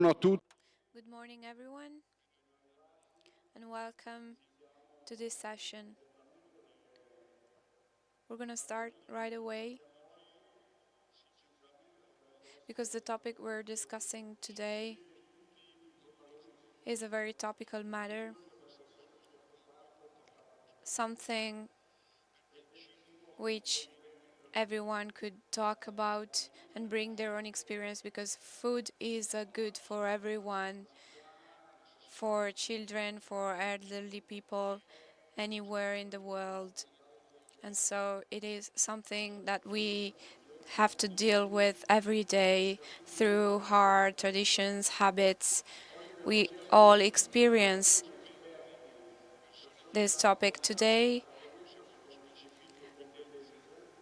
Good morning, everyone, and welcome to this session. We're going to start right away because the topic we're discussing today is a very topical matter, something which everyone could talk about and bring their own experience because food is a good for everyone, for children, for elderly people, anywhere in the world. And so it is something that we have to deal with every day through our traditions, habits. We all experience this topic today.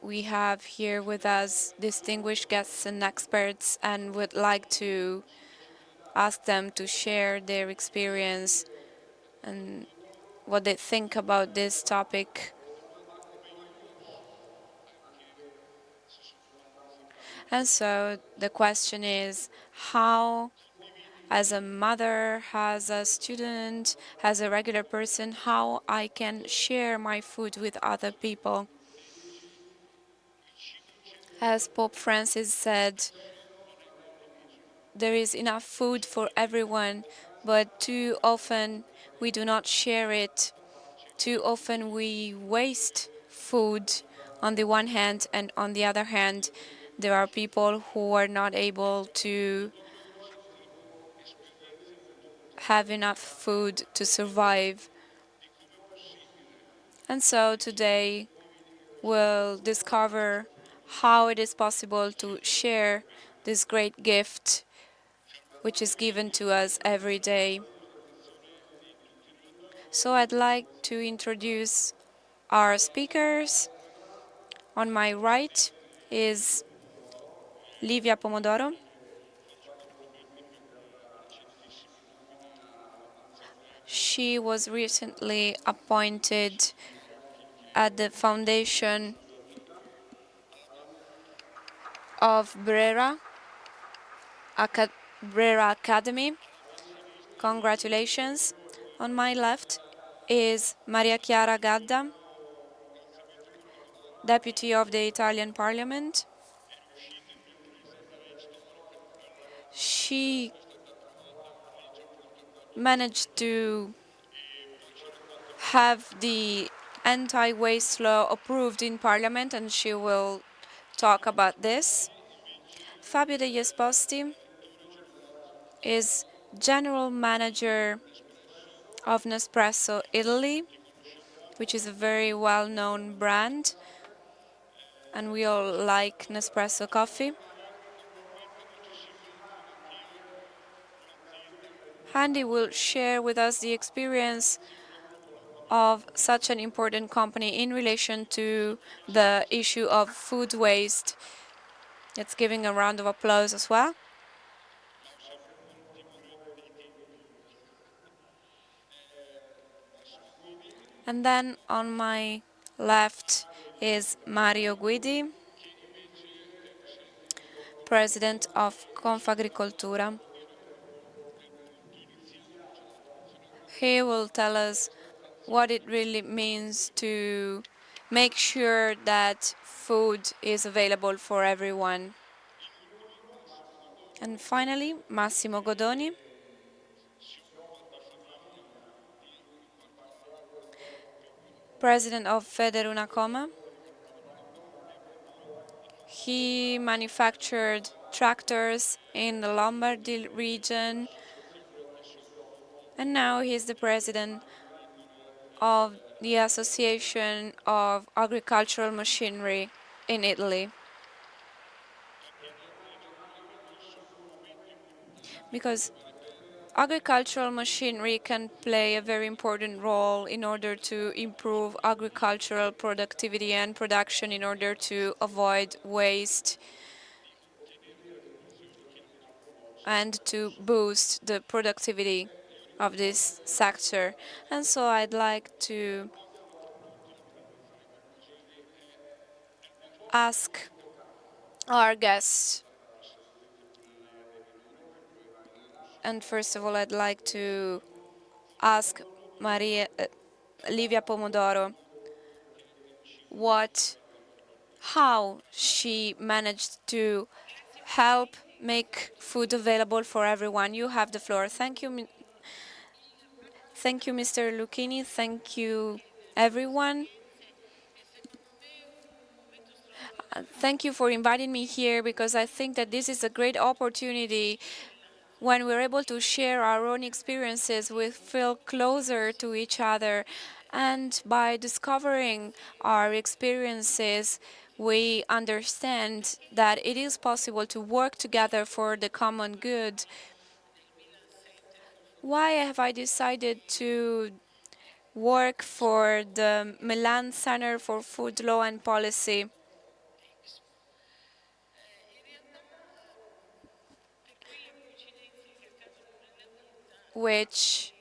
We have here with us distinguished guests and experts and would like to ask them to share their experience and what they think about this topic. And so the question is, how, as a mother, as a student, as a regular person, how I can share my food with other people? As Pope Francis said, there is enough food for everyone, but too often we do not share it. Too often we waste food on the one hand, and on the other hand, there are people who are not able to have enough food to survive. And so today we'll discover how it is possible to share this great gift which is given to us every day. So I'd like to introduce our speakers. On my right is Livia Pomodoro. She was recently appointed at the foundation of Brera Academy. Congratulations. On my left is Maria Chiara Gadda, Deputy of the Italian Parliament. She managed to have the anti-waste law approved in Parliament, and she will talk about this. Fabio Degli Esposti is General Manager of Nespresso Italy, which is a very well-known brand, and we all like Nespresso coffee. Andy will share with us the experience of such an important company in relation to the issue of food waste. Let's give him a round of applause as well. And then on my left is Mario Guidi, President of Confagricoltura. He will tell us what it really means to make sure that food is available for everyone. And finally, Massimo Goldoni, President of Federunacoma. He manufactured tractors in the Lombardy region, and now he is the president of the Association of Agricultural Machinery in Italy. Because agricultural machinery can play a very important role in order to improve agricultural productivity and production in order to avoid waste and to boost the productivity of this sector. And so I'd like to ask our guests And first of all, I'd like to ask Livia Pomodoro what how she managed to help make food available for everyone. You have the floor. Thank you, thank you, Mr. Lucchini. Thank you, everyone. Thank you for inviting me here because I think that this is a great opportunity. When we're able to share our own experiences, we feel closer to each other. And by discovering our experiences, we understand that it is possible to work together for the common good. Why have I decided to work for the Milan Center for Food Law and Policy, which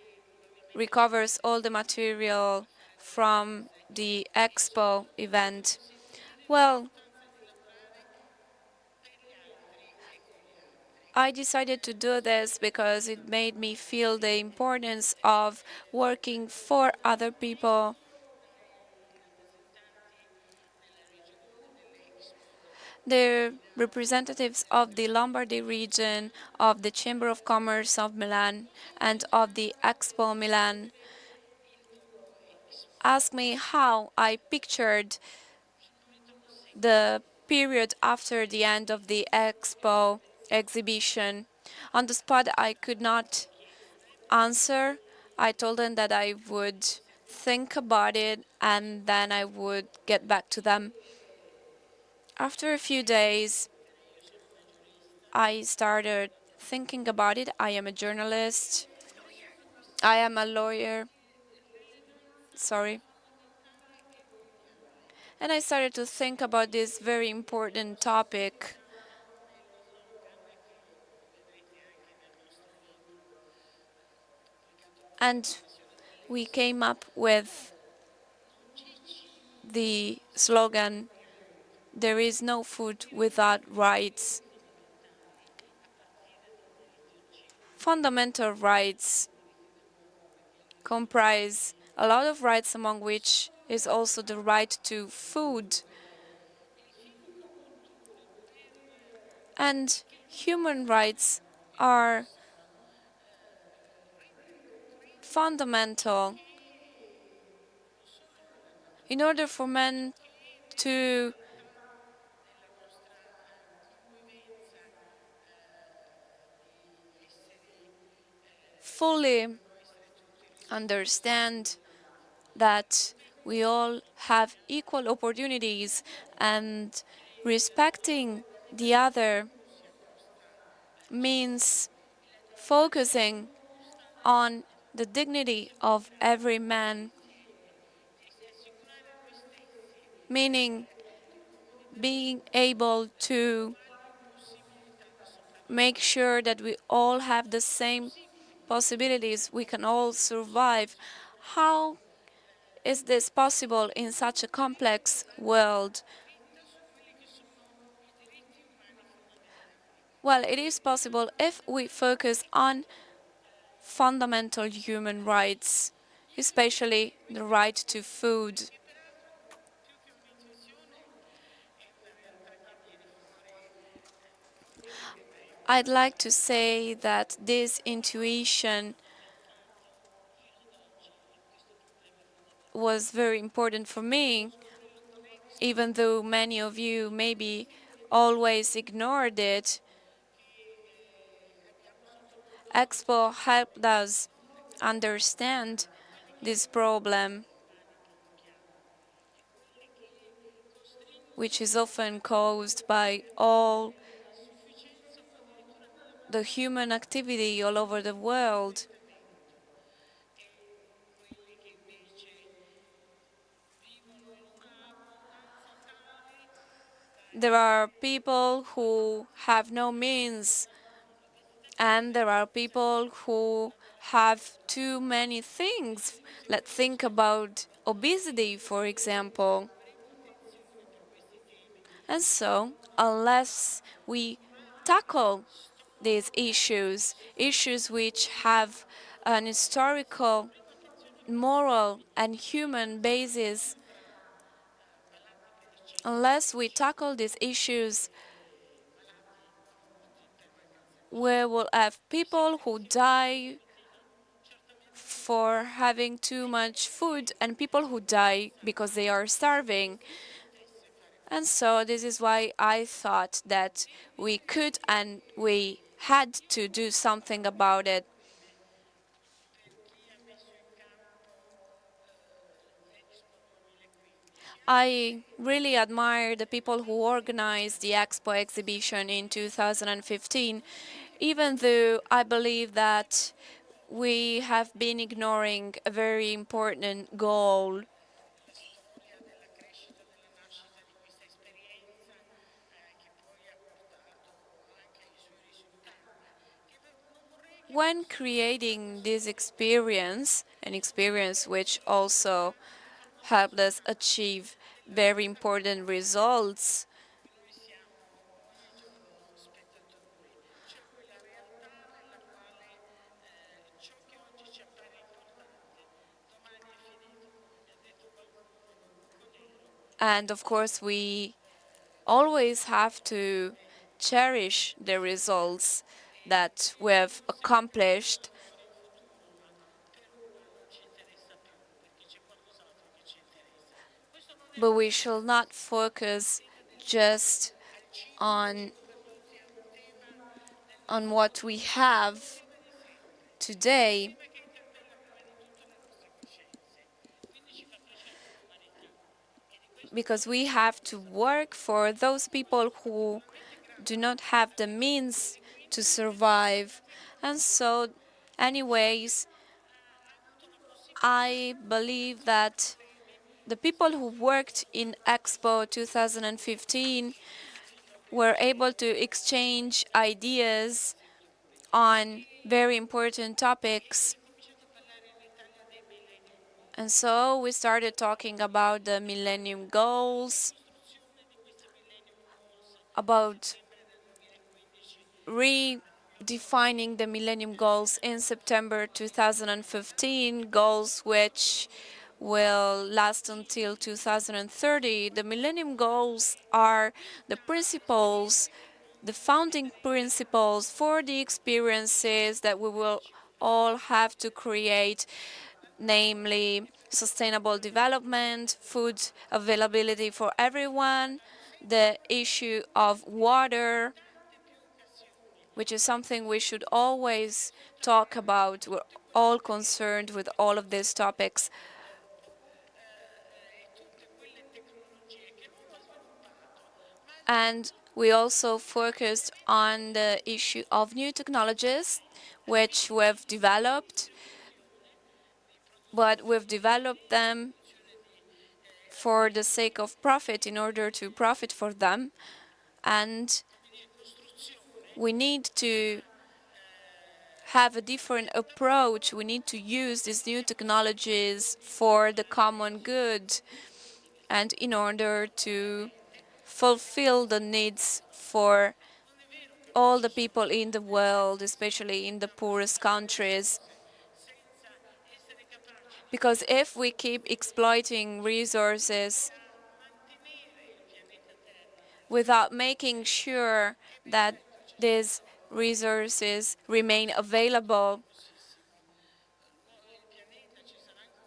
recovers all the material from the Expo event? Well, I decided to do this because it made me feel the importance of working for other people. The representatives of the Lombardy region, of the Chamber of Commerce of Milan, and of the Expo Milan asked me how I pictured the period after the end of the Expo exhibition. On the spot, I could not answer. I told them that I would think about it and then I would get back to them. After a few days, I started thinking about it. I am a journalist. I am a lawyer. Sorry. And I started to think about this very important topic. And we came up with the slogan, "There is no food without rights." Fundamental rights comprise a lot of rights, among which is also the right to food. And human rights are fundamental in order for men to fully understand that we all have equal opportunities, and respecting the other means focusing on the dignity of every man, meaning being able to make sure that we all have the same possibilities, we can all survive. How is this possible in such a complex world? Well, it is possible if we focus on fundamental human rights, especially the right to food. I'd like to say that this intuition was very important for me, even though many of you maybe always ignored it. Expo helped us understand this problem, which is often caused by all the human activity all over the world. There are people who have no means, and there are people who have too many things. Let's think about obesity, for example. And so, unless we tackle these issues, issues which have an historical, moral, and human basis. Unless we tackle these issues, we will have people who die for having too much food and people who die because they are starving. And so this is why I thought that we could and we had to do something about it. I really admire the people who organized the Expo exhibition in 2015, even though I believe that we have been ignoring a very important goal. When creating this experience, an experience which also helped us achieve very important results, and of course we always have to cherish the results that we have accomplished, but we shall not focus just on what we have today, because we have to work for those people who do not have the means to survive. And so, anyways, I believe that the people who worked in Expo 2015 were able to exchange ideas on very important topics. And so we started talking about the Millennium Goals, about redefining the Millennium Goals in September 2015, goals which will last until 2030. The Millennium Goals are the principles, the founding principles for the experiences that we will all have to create, namely sustainable development, food availability for everyone, the issue of water, which is something we should always talk about. We're all concerned with all of these topics. And we also focused on the issue of new technologies, which we've developed, but we've developed them for the sake of profit, in order to profit for them. And we need to have a different approach. We need to use these new technologies for the common good and in order to fulfill the needs for all the people in the world, especially in the poorest countries. Because if we keep exploiting resources without making sure that these resources remain available,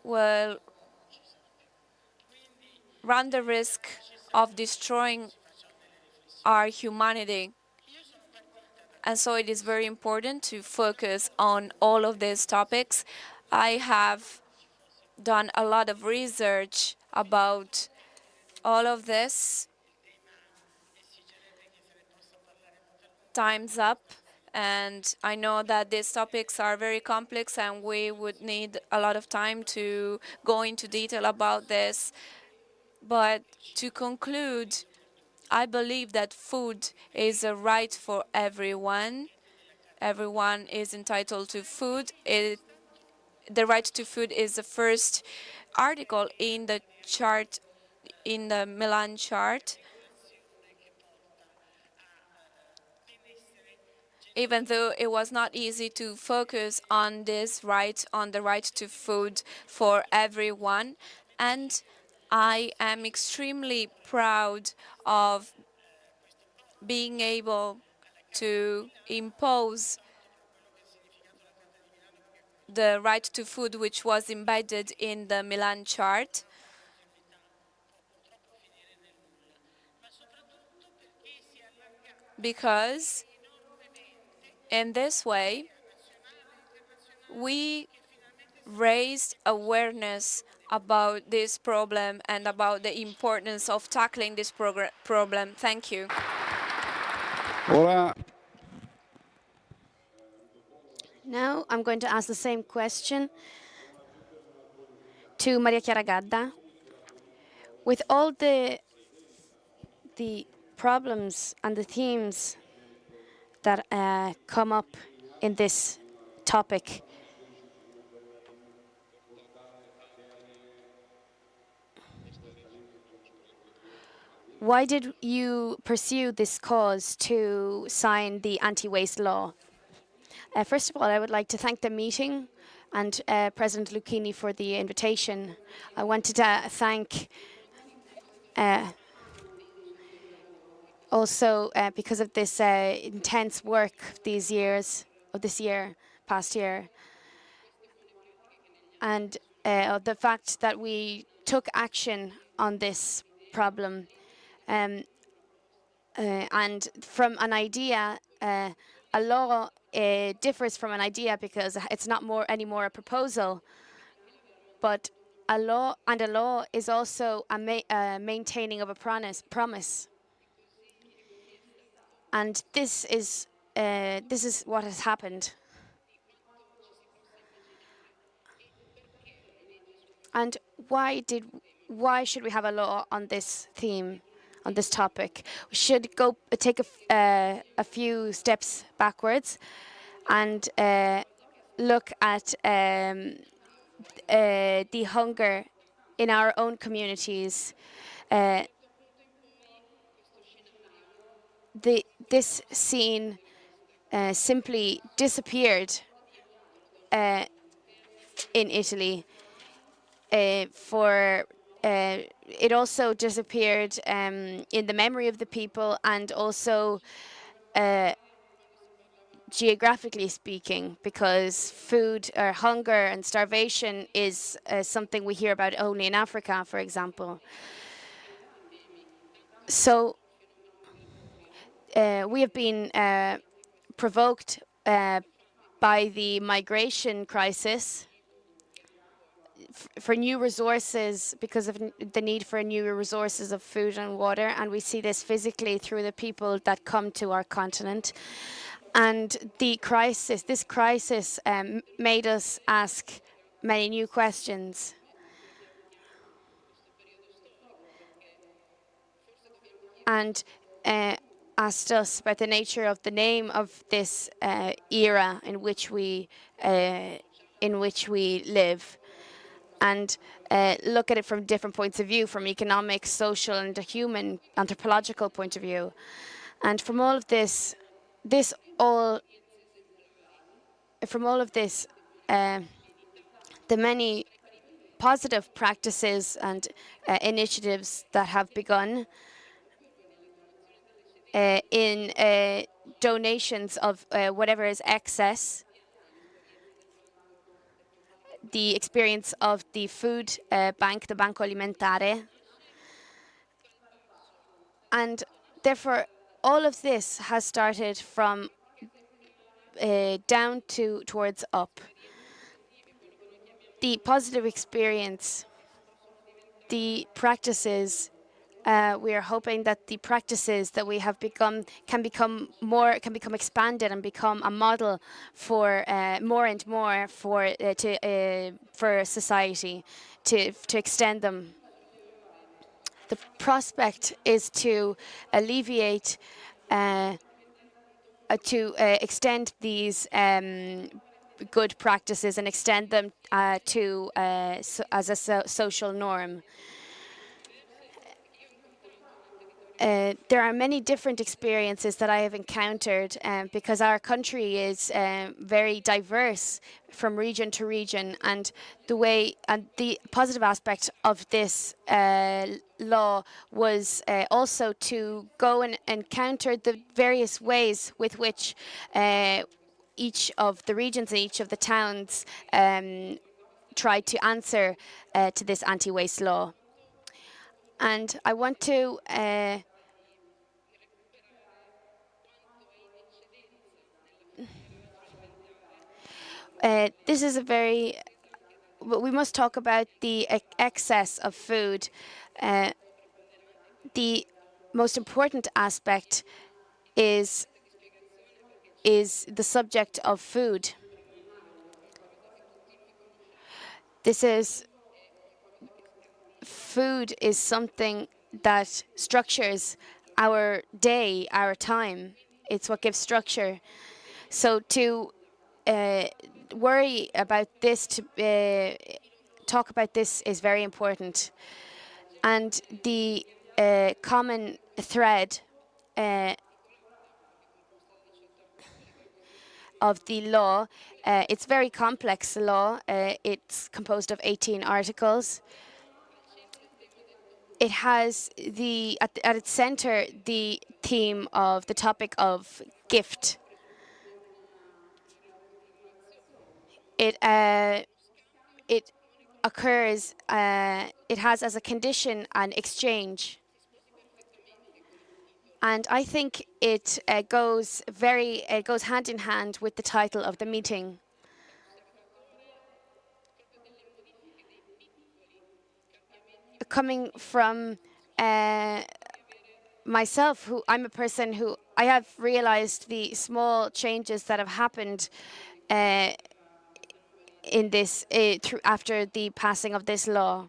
will run the risk of destroying our humanity. And so it is very important to focus on all of these topics. I have done a lot of research about all of this. Time's up, and I know that these topics are very complex and we would need a lot of time to go into detail about this. But to conclude, I believe that food is a right for everyone. Everyone is entitled to food. The right to food is the first article in the chart, in the Milan chart. even though it was not easy to focus on this right, on the right to food for everyone. And I am extremely proud of being able to impose the right to food, which was embedded in the Milan chart, because in this way we raised awareness about this problem and about the importance of tackling this problem. Thank you. Ora Now I'm going to ask the same question to Maria Chiara Gadda. With all the problems and the themes that come up in this topic, why did you pursue this cause to sign the anti-waste law? First of all, I would like to thank the meeting and President Lucchini for the invitation. I wanted to thank also because of this intense work these years, of this year, past year, and the fact that we took action on this problem. Um, and from an idea, a law differs from an idea because it's not more anymore a proposal, but a law is also a maintaining of a promise. And this is what has happened. And why should we have a law on this theme, on this topic? We should go take a few steps backwards and look at the hunger in our own communities. Uh, this scene simply disappeared in Italy. For it also disappeared in the memory of the people, and also geographically speaking, because food or hunger and starvation is something we hear about only in Africa, for example. So we have been provoked by the migration crisis for new resources, because of the need for new resources of food and water, and we see this physically through the people that come to our continent. And this crisis made us ask many new questions. And asked us about the nature of the name of this era in which we live, and look at it from different points of view, from economic, social, and a human, anthropological point of view. And from all of this, the many positive practices and initiatives that have begun in donations of whatever is excess, the experience of the food bank, the Banco Alimentare, and therefore all of this has started from down towards up. The positive experience, the practices. We are hoping that the practices that we have can become expanded and become a model for more and more for society, to extend them. The prospect is to alleviate, to extend these good practices and extend them as a social norm. there are many different experiences that I have encountered because our country is very diverse from region to region, and the positive aspect of this law was also to go and encounter the various ways with which each of the regions and each of the towns tried to answer to this anti-waste law. And I want to this is a very we must talk about the excess of food. Uh, the most important aspect is the subject of food. This is food is something that structures our day, our time. It's what gives structure. So to uh, worry about this, to talk about this is very important. And the common thread uh, of the law, it's very complex law. It's composed of 18 articles. It has at its center the theme of the topic of gift. It occurs. It has as a condition an exchange, and I think it goes hand in hand with the title of the meeting. Coming from myself, who I'm a person who I have realized the small changes that have happened uh, in this after the passing of this law.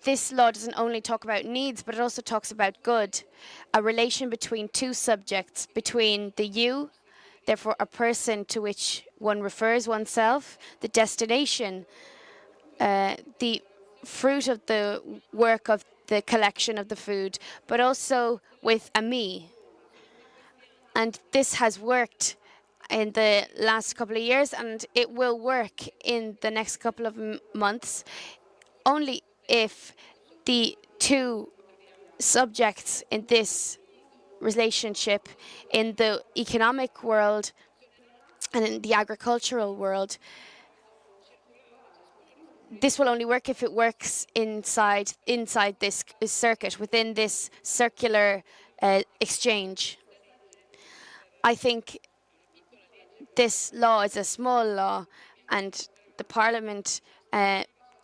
This law doesn't only talk about needs, but it also talks about good, a relation between two subjects, between the you, therefore a person to which one refers oneself, the destination, the fruit of the work of the collection of the food, but also with a me. And this has worked in the last couple of years, and it will work in the next couple of months only if the two subjects in this relationship, in the economic world and in the agricultural world, this will only work if it works inside this circuit, within this circular exchange. I think this law is a small law, and the Parliament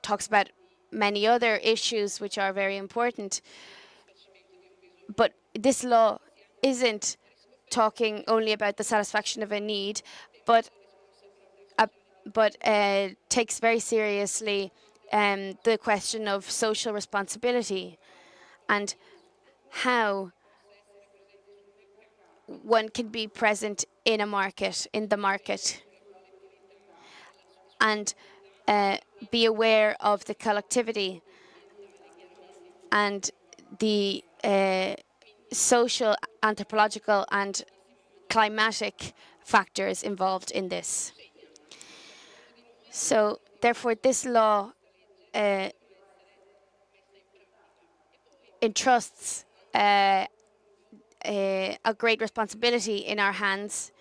talks about many other issues which are very important. But this law isn't talking only about the satisfaction of a need, but takes very seriously the question of social responsibility and how one can be present in a market, in the market, and be aware of the collectivity and the social, anthropological, and climatic factors involved in this. So, therefore, this law entrusts a great responsibility in our hands.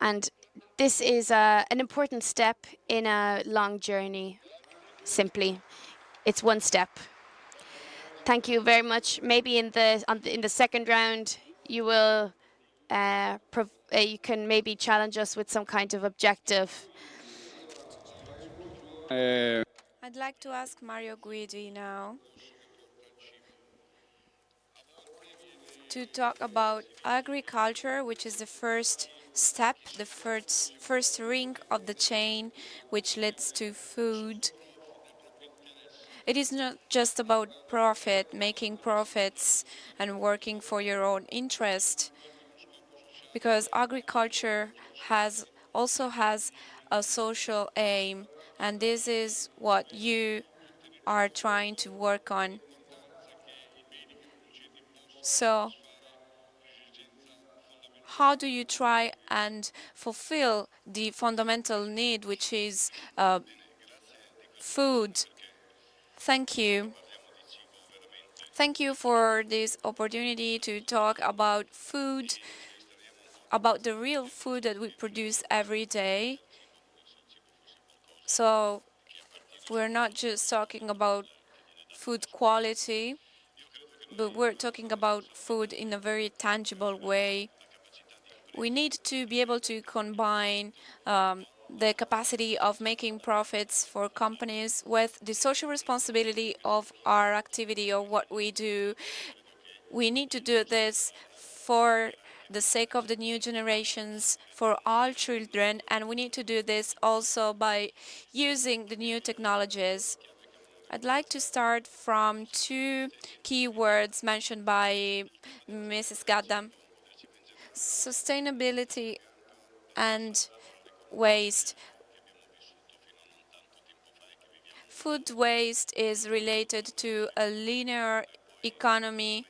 And this is an important step in a long journey, simply. It's one step. Thank you very much. Maybe in the second round, you will you can maybe challenge us with some kind of objective. I'd like to ask Mario Guidi now to talk about agriculture, which is the first step, the first ring of the chain, which leads to food. It is not just about profit, making profits and working for your own interest, because agriculture also has a social aim, and this is what you are trying to work on. So how do you try and fulfill the fundamental need, which is food? Thank you. Thank you for this opportunity to talk about food, about the real food that we produce every day. So we're not just talking about food quality, but we're talking about food in a very tangible way. We need to be able to combine the capacity of making profits for companies with the social responsibility of our activity or what we do. We need to do this for the sake of the new generations, for all children, and we need to do this also by using the new technologies. I'd like to start from two keywords mentioned by Mrs. Gadda: sustainability and waste. Food waste is related to a linear economy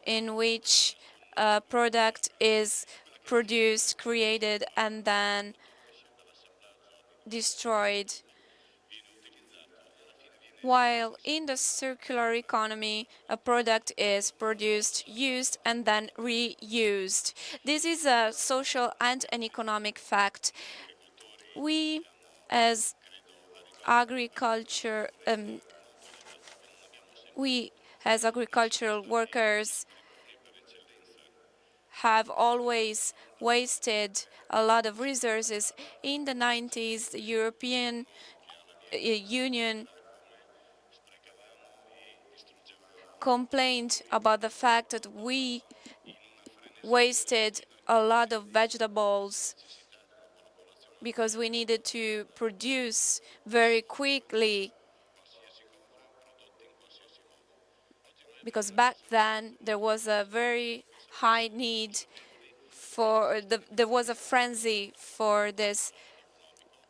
in which a product is produced, created, and then destroyed. While in the circular economy, a product is produced, used, and then reused. This is a social and an economic fact. We, as agriculture, we as agricultural workers have always wasted a lot of resources. In the 90s, the European Union complained about the fact that we wasted a lot of vegetables because we needed to produce very quickly, because back then there was a very high need there was a frenzy for this.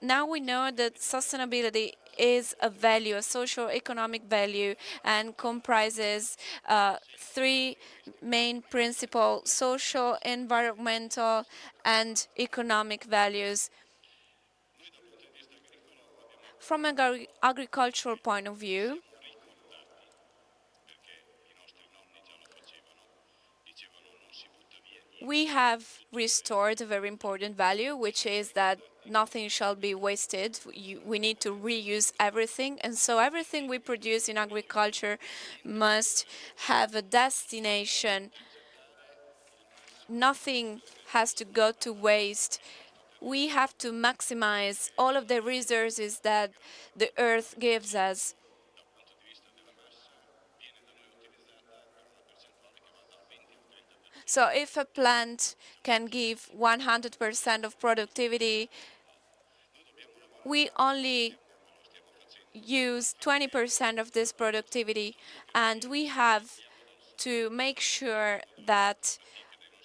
Now we know that sustainability is a value, a social economic value, and comprises three main principles: social, environmental, and economic values. From an agricultural point of view, we have restored a very important value, which is that nothing shall be wasted. We need to reuse everything. And so everything we produce in agriculture must have a destination. Nothing has to go to waste. We have to maximize all of the resources that the earth gives us. So if a plant can give 100% of productivity, we only use 20% of this productivity, and we have to make sure that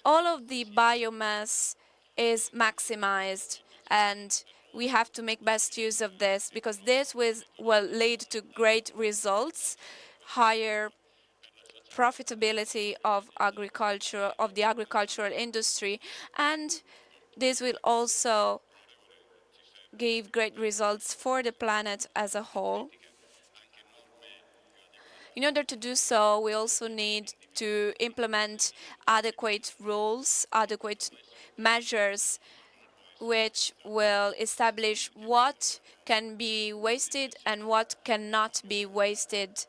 all of the biomass is maximized, and we have to make best use of this because this will lead to great results, higher profitability of agriculture, of the agricultural industry, and this will also give great results for the planet as a whole. In order to do so, we also need to implement adequate rules, adequate measures, which will establish what can be wasted and what cannot be wasted,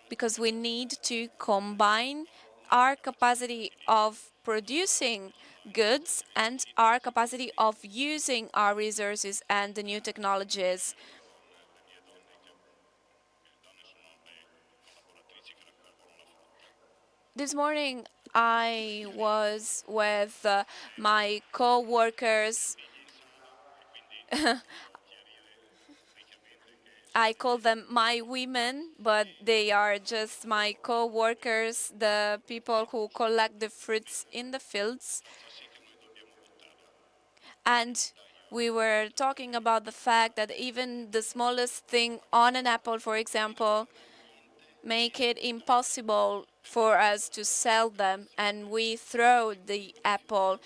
because we need to combine our capacity of producing goods and our capacity of using our resources and the new technologies. This morning, I was with my co-workers. I call them my women, but they are just my co-workers, the people who collect the fruits in the fields. And we were talking about the fact that even the smallest thing on an apple, for example, make it impossible for us to sell them, and we throw the apple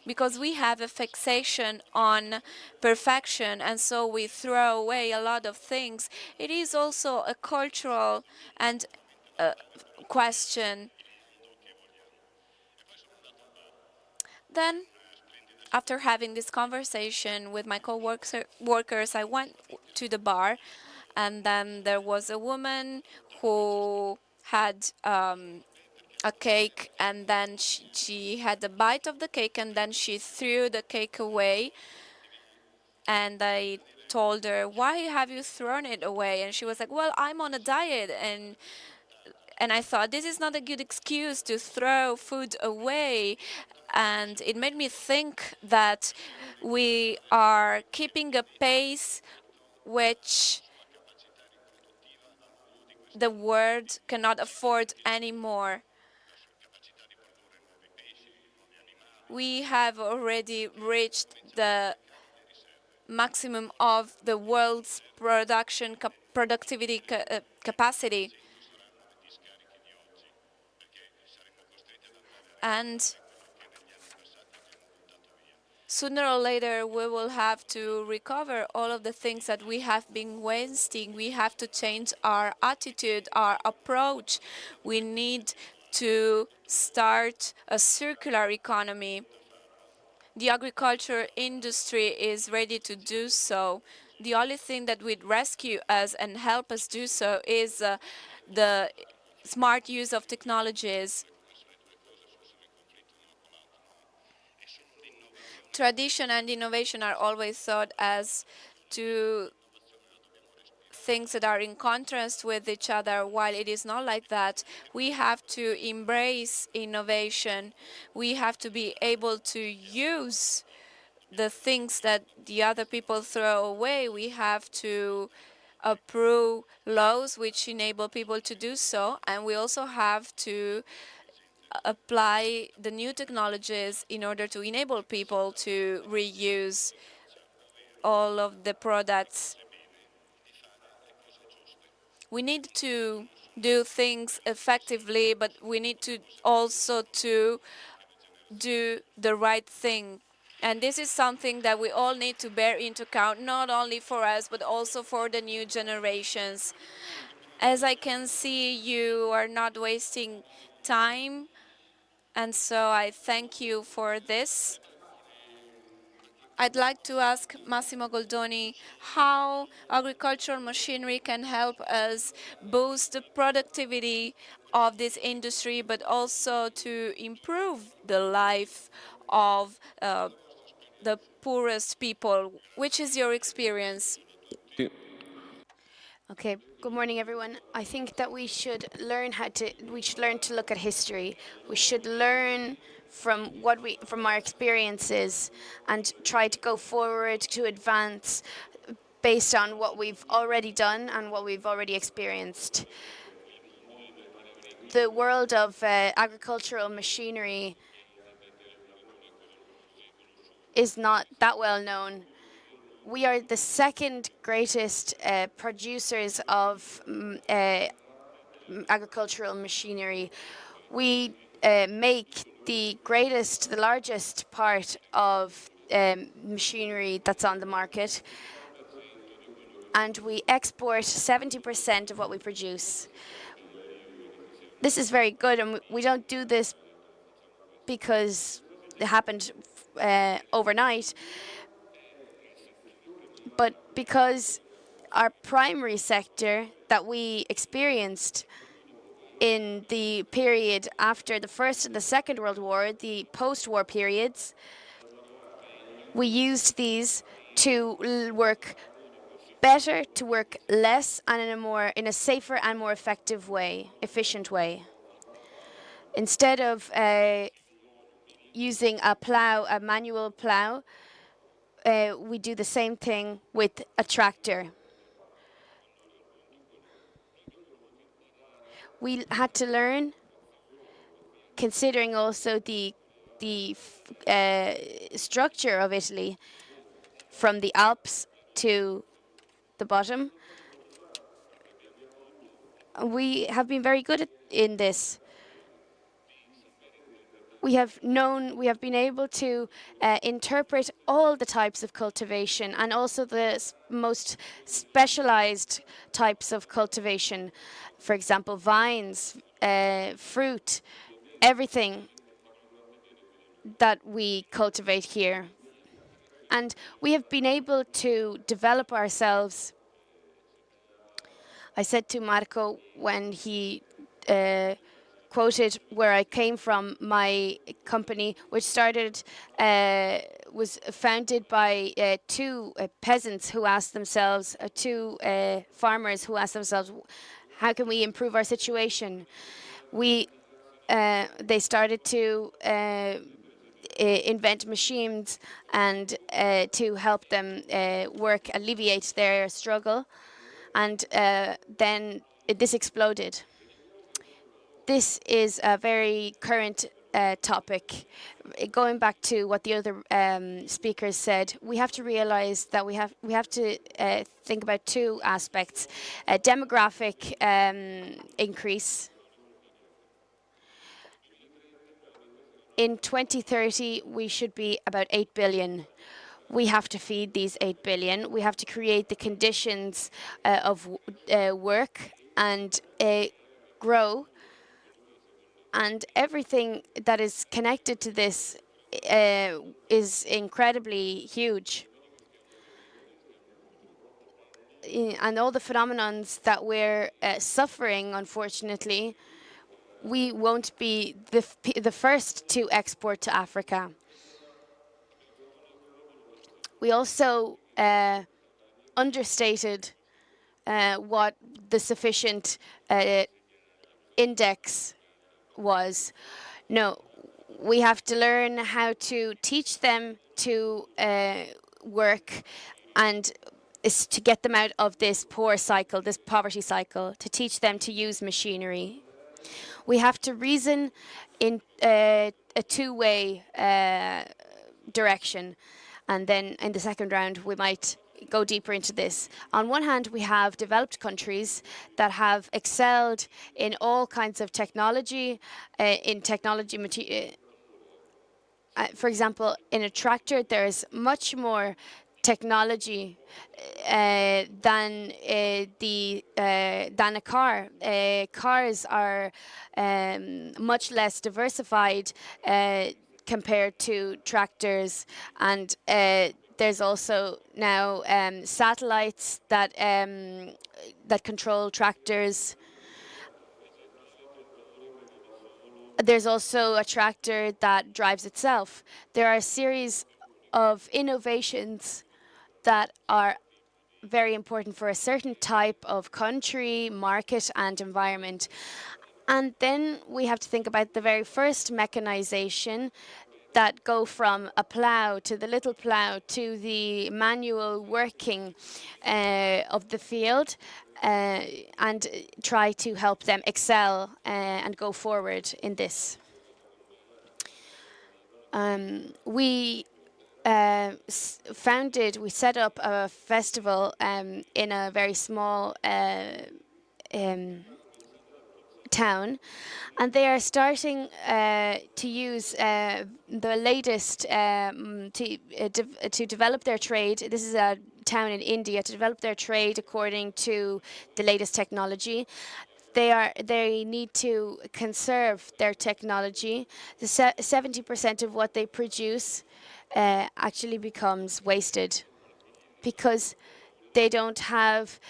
because we have a fixation on perfection, and so we throw away a lot of things. It is also a cultural and question. Then, after having this conversation with my co-workers, I went to the bar, and then there was a woman who had a cake, and then she had a bite of the cake, and then she threw the cake away. And I told her, "Why have you thrown it away?" And she was like, "Well, I'm on a diet." And I thought, this is not a good excuse to throw food away. And it made me think that we are keeping a pace which the world cannot afford anymore. We have already reached the maximum of the world's productivity capacity. And sooner or later, we will have to recover all of the things that we have been wasting. We have to change our attitude, our approach. We need to start a circular economy. The agriculture industry is ready to do so. The only thing that would rescue us and help us do so is the smart use of technologies. Tradition and innovation are always thought as two things that are in contrast with each other, while it is not like that. We have to embrace innovation. We have to be able to use the things that the other people throw away. We have to approve laws which enable people to do so, and we also have to apply the new technologies in order to enable people to reuse all of the products. We need to do things effectively, but we need to also to do the right thing. And this is something that we all need to bear into account, not only for us, but also for the new generations. As I can see, you are not wasting time, and so I thank you for this. I'd like to ask Massimo Goldoni how agricultural machinery can help us boost the productivity of this industry, but also to improve the life of the poorest people. Which is your experience? Okay, good morning, everyone. I think that we should learn to look at history. We should learn from our experiences and try to go forward to advance based on what we've already done and what we've already experienced. The world of agricultural machinery is not that well known. We are the second greatest producers of agricultural machinery. We make the largest part of machinery that's on the market, and we export 70% of what we produce. This is very good, and we don't do this because it happened overnight, but because our primary sector that we experienced in the period after the First and the Second World War, the post-war periods, we used these to work better, to work less, and in a safer and more effective way, efficient way. Instead of using a manual plow, we do the same thing with a tractor. We had to learn, considering also the structure of Italy, from the Alps to the bottom. We have been very good at in this. We have been able to interpret all the types of cultivation and also the most specialized types of cultivation. For example, vines, fruit, everything that we cultivate here. And we have been able to develop ourselves. I said to Marco when he quoted where I came from, my company, which was founded by two peasants who asked themselves, two farmers who asked themselves, how can we improve our situation? They started to invent machines and to help them alleviate their struggle. And then this exploded. This is a very current topic. Going back to what the other speakers said, we have to realize that we have to think about two aspects: demographic increase. In 2030, we should be about 8 billion. We have to feed these 8 billion. We have to create the conditions of work and grow. And everything that is connected to this is incredibly huge. And all the phenomenons that we're suffering, unfortunately, we won't be the first to export to Africa. We also understated what the sufficient index was. No, we have to learn how to teach them to work and is to get them out of this poor cycle, this poverty cycle, to teach them to use machinery. We have to reason in a two-way direction. And then in the second round, we might go deeper into this. On one hand, we have developed countries that have excelled in all kinds of technology, for example, in a tractor, there is much more technology than a car. Cars are much less diversified compared to tractors, and there's also now satellites that control tractors. There's also a tractor that drives itself. There are a series of innovations that are very important for a certain type of country, market, and environment. And then we have to think about the very first mechanization that go from a plow to the little plow to the manual working of the field and try to help them excel and go forward in this. We set up a festival in a very small town, and they are starting to use the latest to develop their trade. This is a town in India, to develop their trade according to the latest technology. They need to conserve their technology. 70% of what they produce actually becomes wasted because they don't have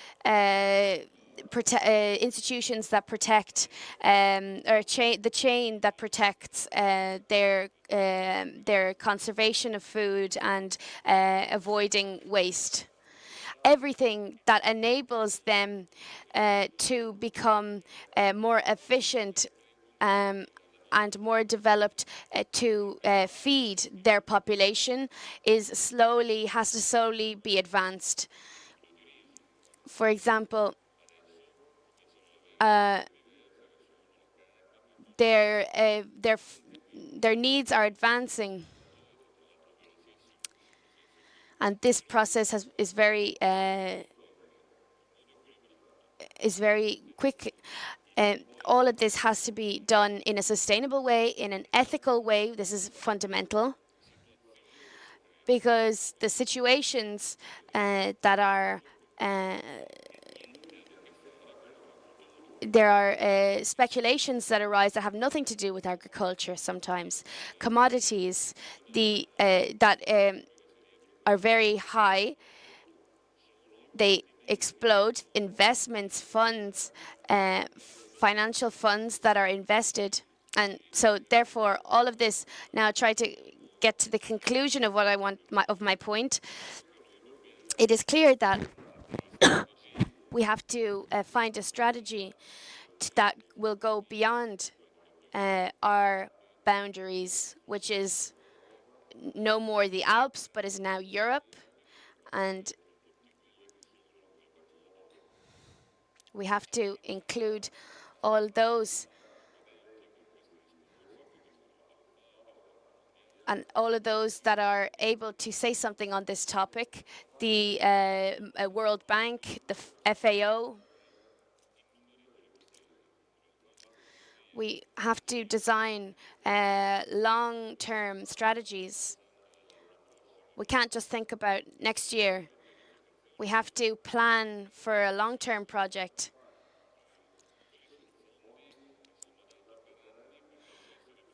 institutions that protect the chain that protects their conservation of food and avoiding waste. Everything that enables them to become more efficient and more developed to feed their population has to slowly be advanced. For example, their needs are advancing, and this process is very quick. All of this has to be done in a sustainable way, in an ethical way. This is fundamental because the situations that are there are speculations that arise that have nothing to do with agriculture sometimes. Commodities that are very high, they explode. Investments, funds, financial funds that are invested. And so therefore, all of this, now try to get to the conclusion of what I want of my point. It is clear that we have to find a strategy that will go beyond our boundaries, which is no more the Alps, but is now Europe. And we have to include all those and all of those that are able to say something on this topic. The World Bank, the FAO. We have to design long-term strategies. We can't just think about next year. We have to plan for a long-term project.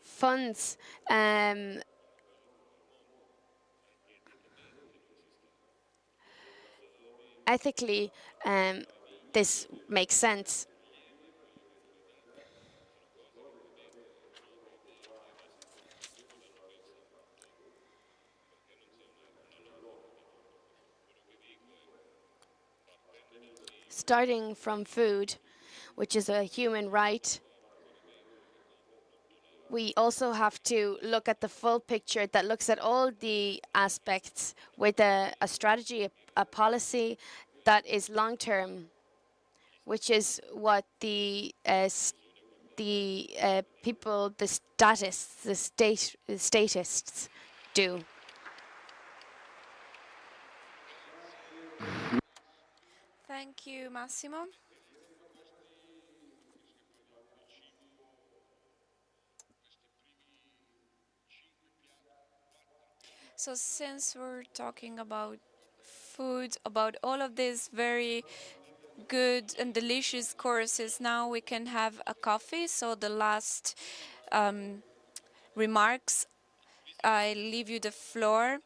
Funds, ethically, this makes sense. Starting from food, which is a human right, we also have to look at the full picture that looks at all the aspects with a strategy, a policy that is long term, which is what the people, the statists do. Thank you, Massimo. So since we're talking about food, about all of these very good and delicious courses, now we can have a coffee. So the last remarks, I leave you the floor.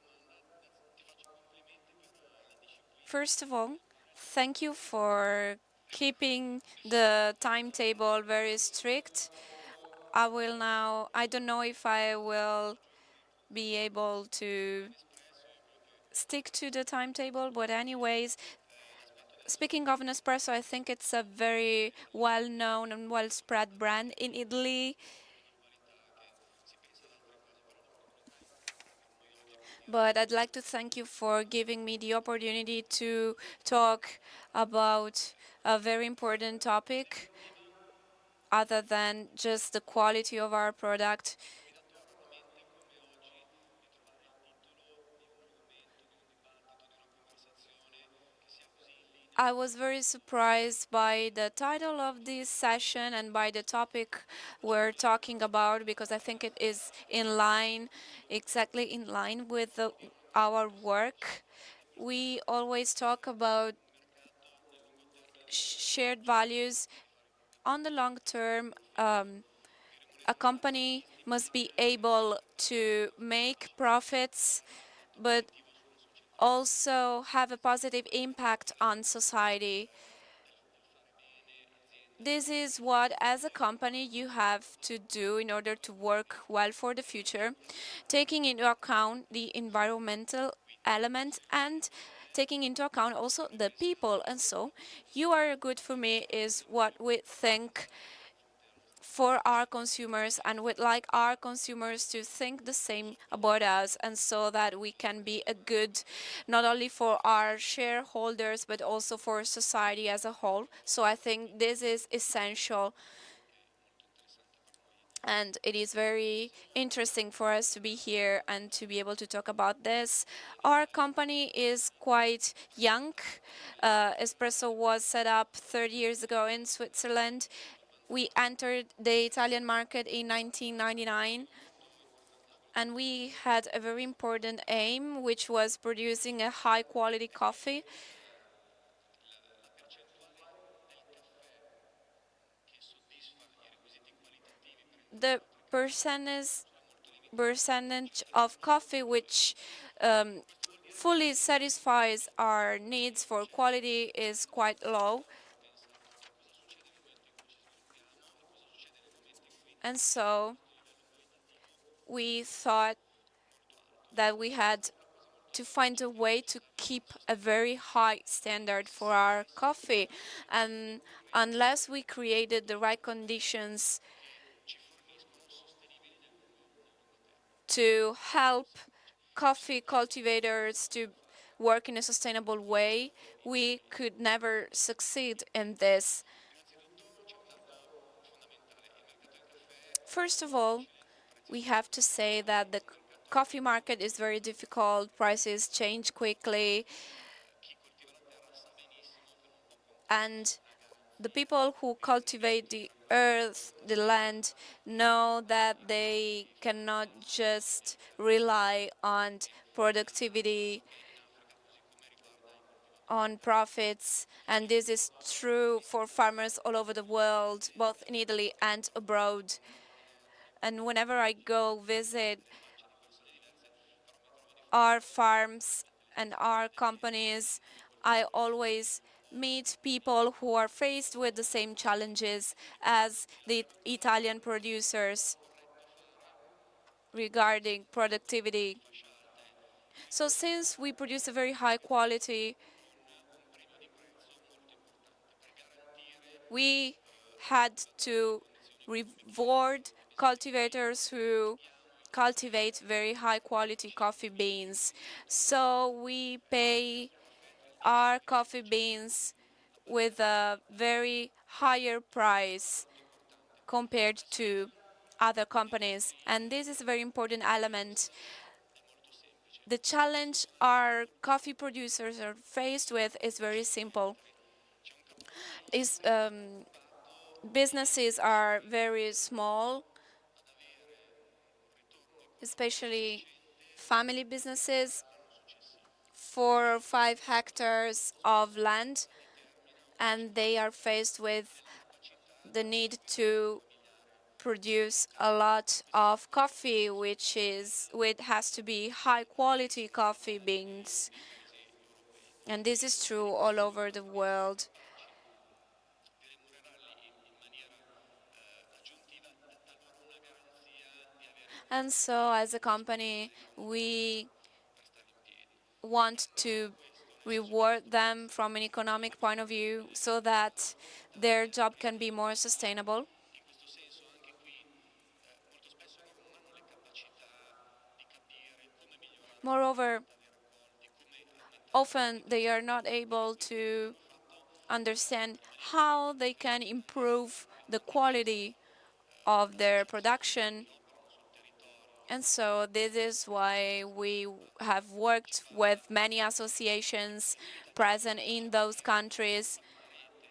First of all, thank you for keeping the timetable very strict. I don't know if I will be able to stick to the timetable, but anyways, speaking of Nespresso, I think it's a very well-known and well-spread brand in Italy. But I'd like to thank you for giving me the opportunity to talk about a very important topic other than just the quality of our product. I was very surprised by the title of this session and by the topic we're talking about because I think it is in line, exactly in line with our work. We always talk about shared values. On the long term, a company must be able to make profits, but also have a positive impact on society. This is what, as a company, you have to do in order to work well for the future, taking into account the environmental element and taking into account also the people. And so, you are good for me is what we think for our consumers, and we'd like our consumers to think the same about us, and so that we can be a good not only for our shareholders but also for society as a whole. So I think this is essential, and it is very interesting for us to be here and to be able to talk about this. Our company is quite young. Espresso was set up 30 years ago in Switzerland. We entered the Italian market in 1999, and we had a very important aim, which was producing a high quality coffee. The percentage percentage of coffee which um, fully satisfies our needs for quality is quite low. And so we thought that we had to find a way to keep a very high standard for our coffee. And unless we created the right conditions to help coffee cultivators to work in a sustainable way, we could never succeed in this. First of all, we have to say that the coffee market is very difficult, prices change quickly, and the people who cultivate the earth, the land, know that they cannot just rely on productivity, on profits, and this is true for farmers all over the world, both in Italy and abroad. And whenever I go visit our farms and our companies, I always meet people who are faced with the same challenges as the Italian producers regarding productivity. So since we produce a very high quality, we had to reward cultivators who cultivate very high quality coffee beans. So we pay our coffee beans with a very higher price compared to other companies. And this is a very important element. The challenge our coffee producers are faced with is very simple. Is businesses are very small, especially family businesses, 4 or 5 hectares of land, and they are faced with the need to produce a lot of coffee, which has to be high quality coffee beans, and this is true all over the world. And so, as a company, we want to reward them from an economic point of view so that their job can be more sustainable. Moreover, often they are not able to understand how they can improve the quality of their production. And so this is why we have worked with many associations present in those countries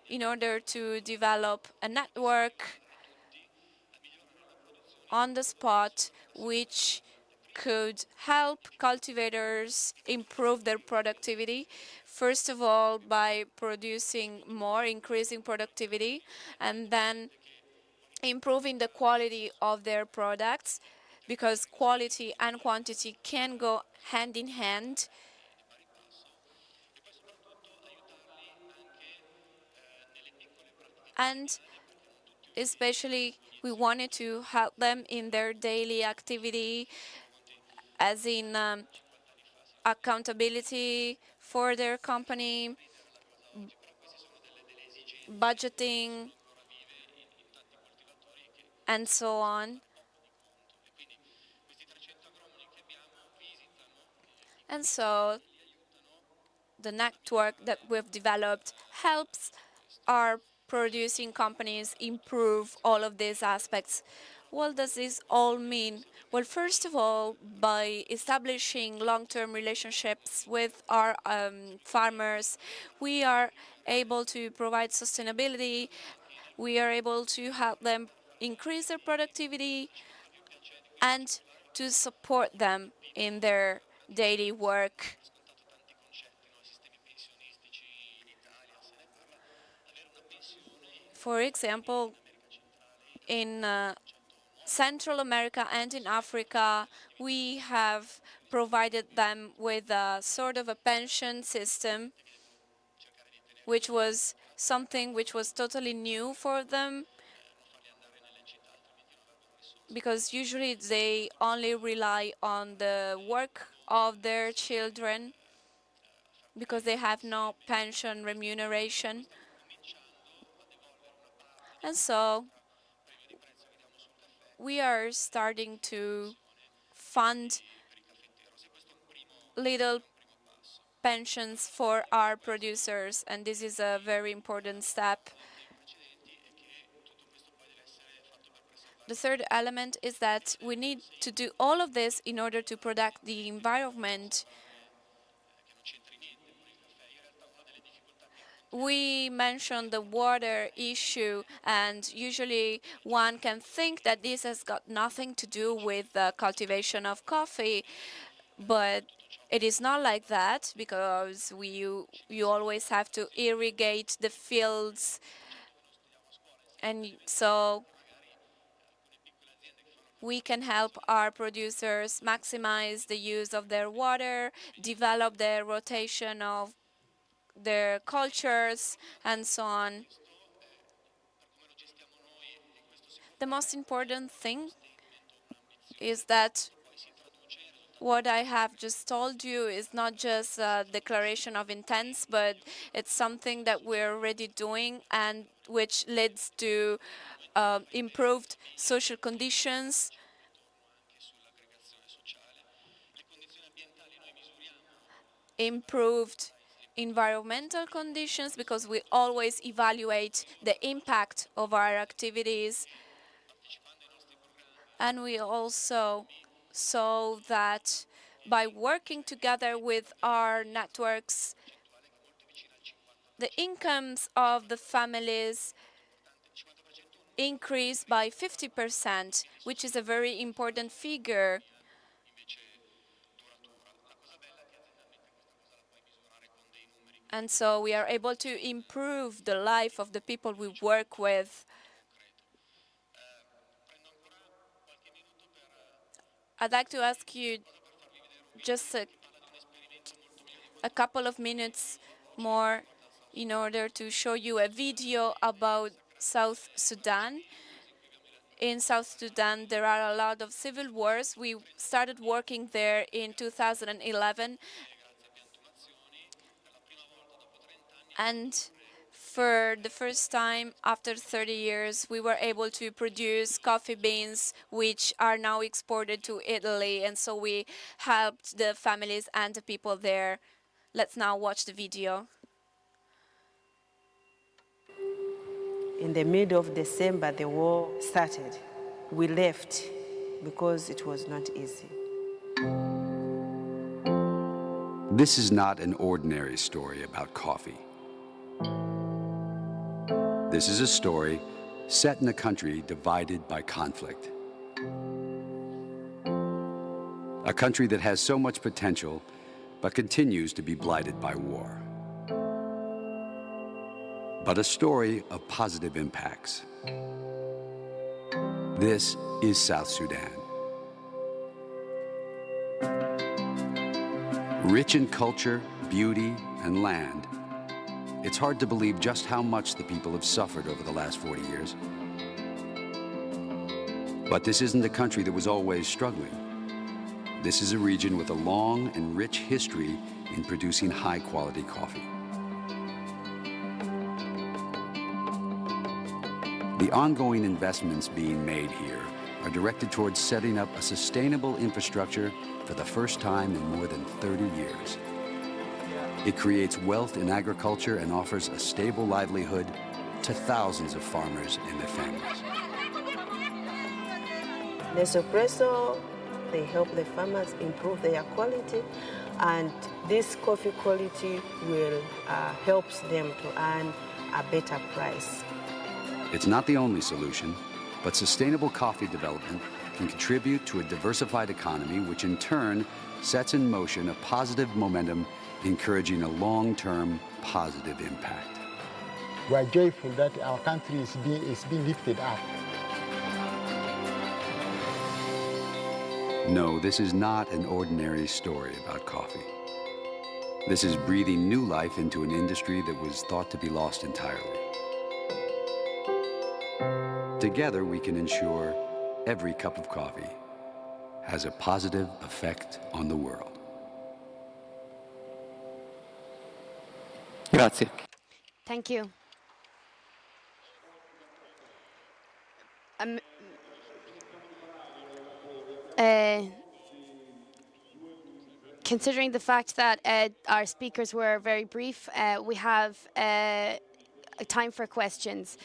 in order to develop a network on the spot which could help cultivators improve their productivity. First of all, by producing more, increasing productivity, and then improving the quality of their products, because quality and quantity can go hand in hand. And especially, we wanted to help them in their daily activity, as in accountability for their company, budgeting, and so on. And so the network that we've developed helps our producing companies improve all of these aspects. What does this all mean? Well, first of all, by establishing long-term relationships with our farmers, we are able to provide sustainability We are able to help them increase their productivity and to support them in their daily work. For example, in Central America and in Africa, we have provided them with a sort of a pension system, which was something which was totally new for them, because usually they only rely on the work of their children because they have no pension remuneration. And so we are starting to fund little pensions for our producers, and this is a very important step. The third element is that we need to do all of this in order to protect the environment. We mentioned the water issue, and usually one can think that this has got nothing to do with the cultivation of coffee, but it is not like that, because you always have to irrigate the fields, and so we can help our producers maximize the use of their water, develop the rotation of their cultures, and so on. The most important thing is that what I have just told you is not just a declaration of intents, but it's something that we're already doing and which leads to improved social conditions, improved environmental conditions, because we always evaluate the impact of our activities. And we also saw that by working together with our networks, the incomes of the families increased by 50%, which is a very important figure. And so we are able to improve the life of the people we work with. I'd like to ask you just a couple of minutes more in order to show you a video about South Sudan. In South Sudan, there are a lot of civil wars. We started working there in 2011, and for the first time after 30 years, we were able to produce coffee beans, which are now exported to Italy, and so we helped the families and the people there. Let's now watch the video. In the middle of December, the war started. We left because it was not easy. This is not an ordinary story about coffee. This is a story set in a country divided by conflict. A country that has so much potential, but continues to be blighted by war. But a story of positive impacts. This is South Sudan. Rich in culture, beauty, and land, it's hard to believe just how much the people have suffered over the last 40 years. But this isn't a country that was always struggling. This is a region with a long and rich history in producing high-quality coffee. The ongoing investments being made here are directed towards setting up a sustainable infrastructure for the first time in more than 30 years. It creates wealth in agriculture and offers a stable livelihood to thousands of farmers and their families. Nespresso, they help the farmers improve their quality, and this coffee quality will help them to earn a better price. It's not the only solution, but sustainable coffee development can contribute to a diversified economy, which in turn sets in motion a positive momentum, encouraging a long-term positive impact. We are joyful that our country is being lifted up. No, this is not an ordinary story about coffee. This is breathing new life into an industry that was thought to be lost entirely. Together, we can ensure every cup of coffee has a positive effect on the world. Grazie. Thank you. Considering the fact that our speakers were very brief, we have time for questions.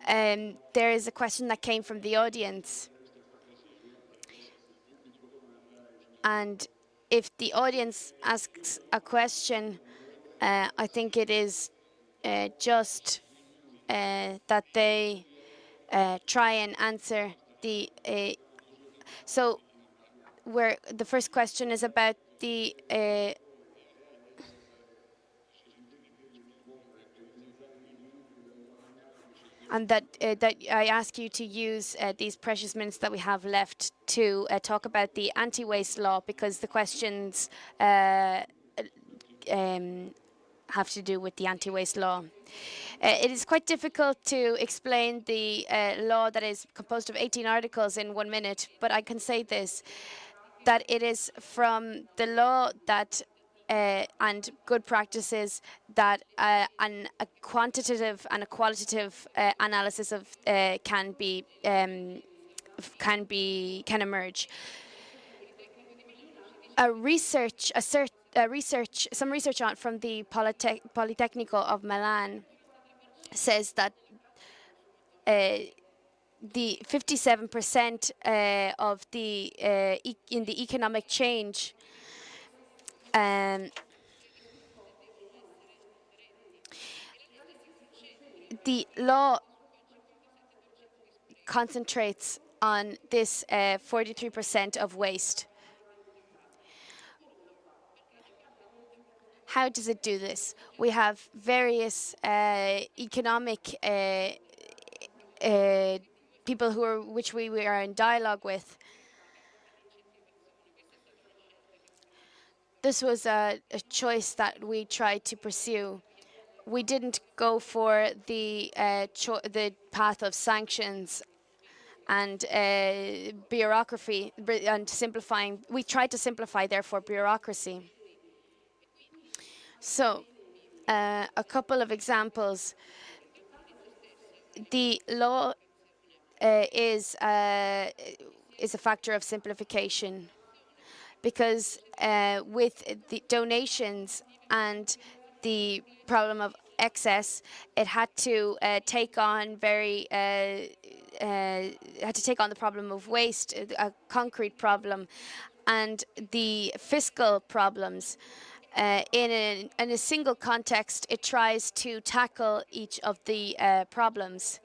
There is a question that came from the audience. And if the audience asks a question, I think it is just that they try and answer the. So, where the first question is about the. And that I ask you to use these precious minutes that we have left to talk about the anti-waste law, because the questions have to do with the anti-waste law. It is quite difficult to explain the law that is composed of 18 articles in 1 minute, but I can say this, that it is from the law that and good practices that a quantitative and a qualitative analysis of can emerge. Some research on from the Politecnico of Milan says that the 57% of the in the economic change the law concentrates on this 43% of waste. How does it do this? We have various economic people which we are in dialogue with. This was a choice that we tried to pursue. We didn't go for the path of sanctions and bureaucracy and simplifying. We tried to simplify, therefore, bureaucracy. So, a couple of examples. The law is a factor of simplification, because with the donations and the problem of excess, it had to take on the problem of waste, a concrete problem, and the fiscal problems. In a single context, it tries to tackle each of the problems.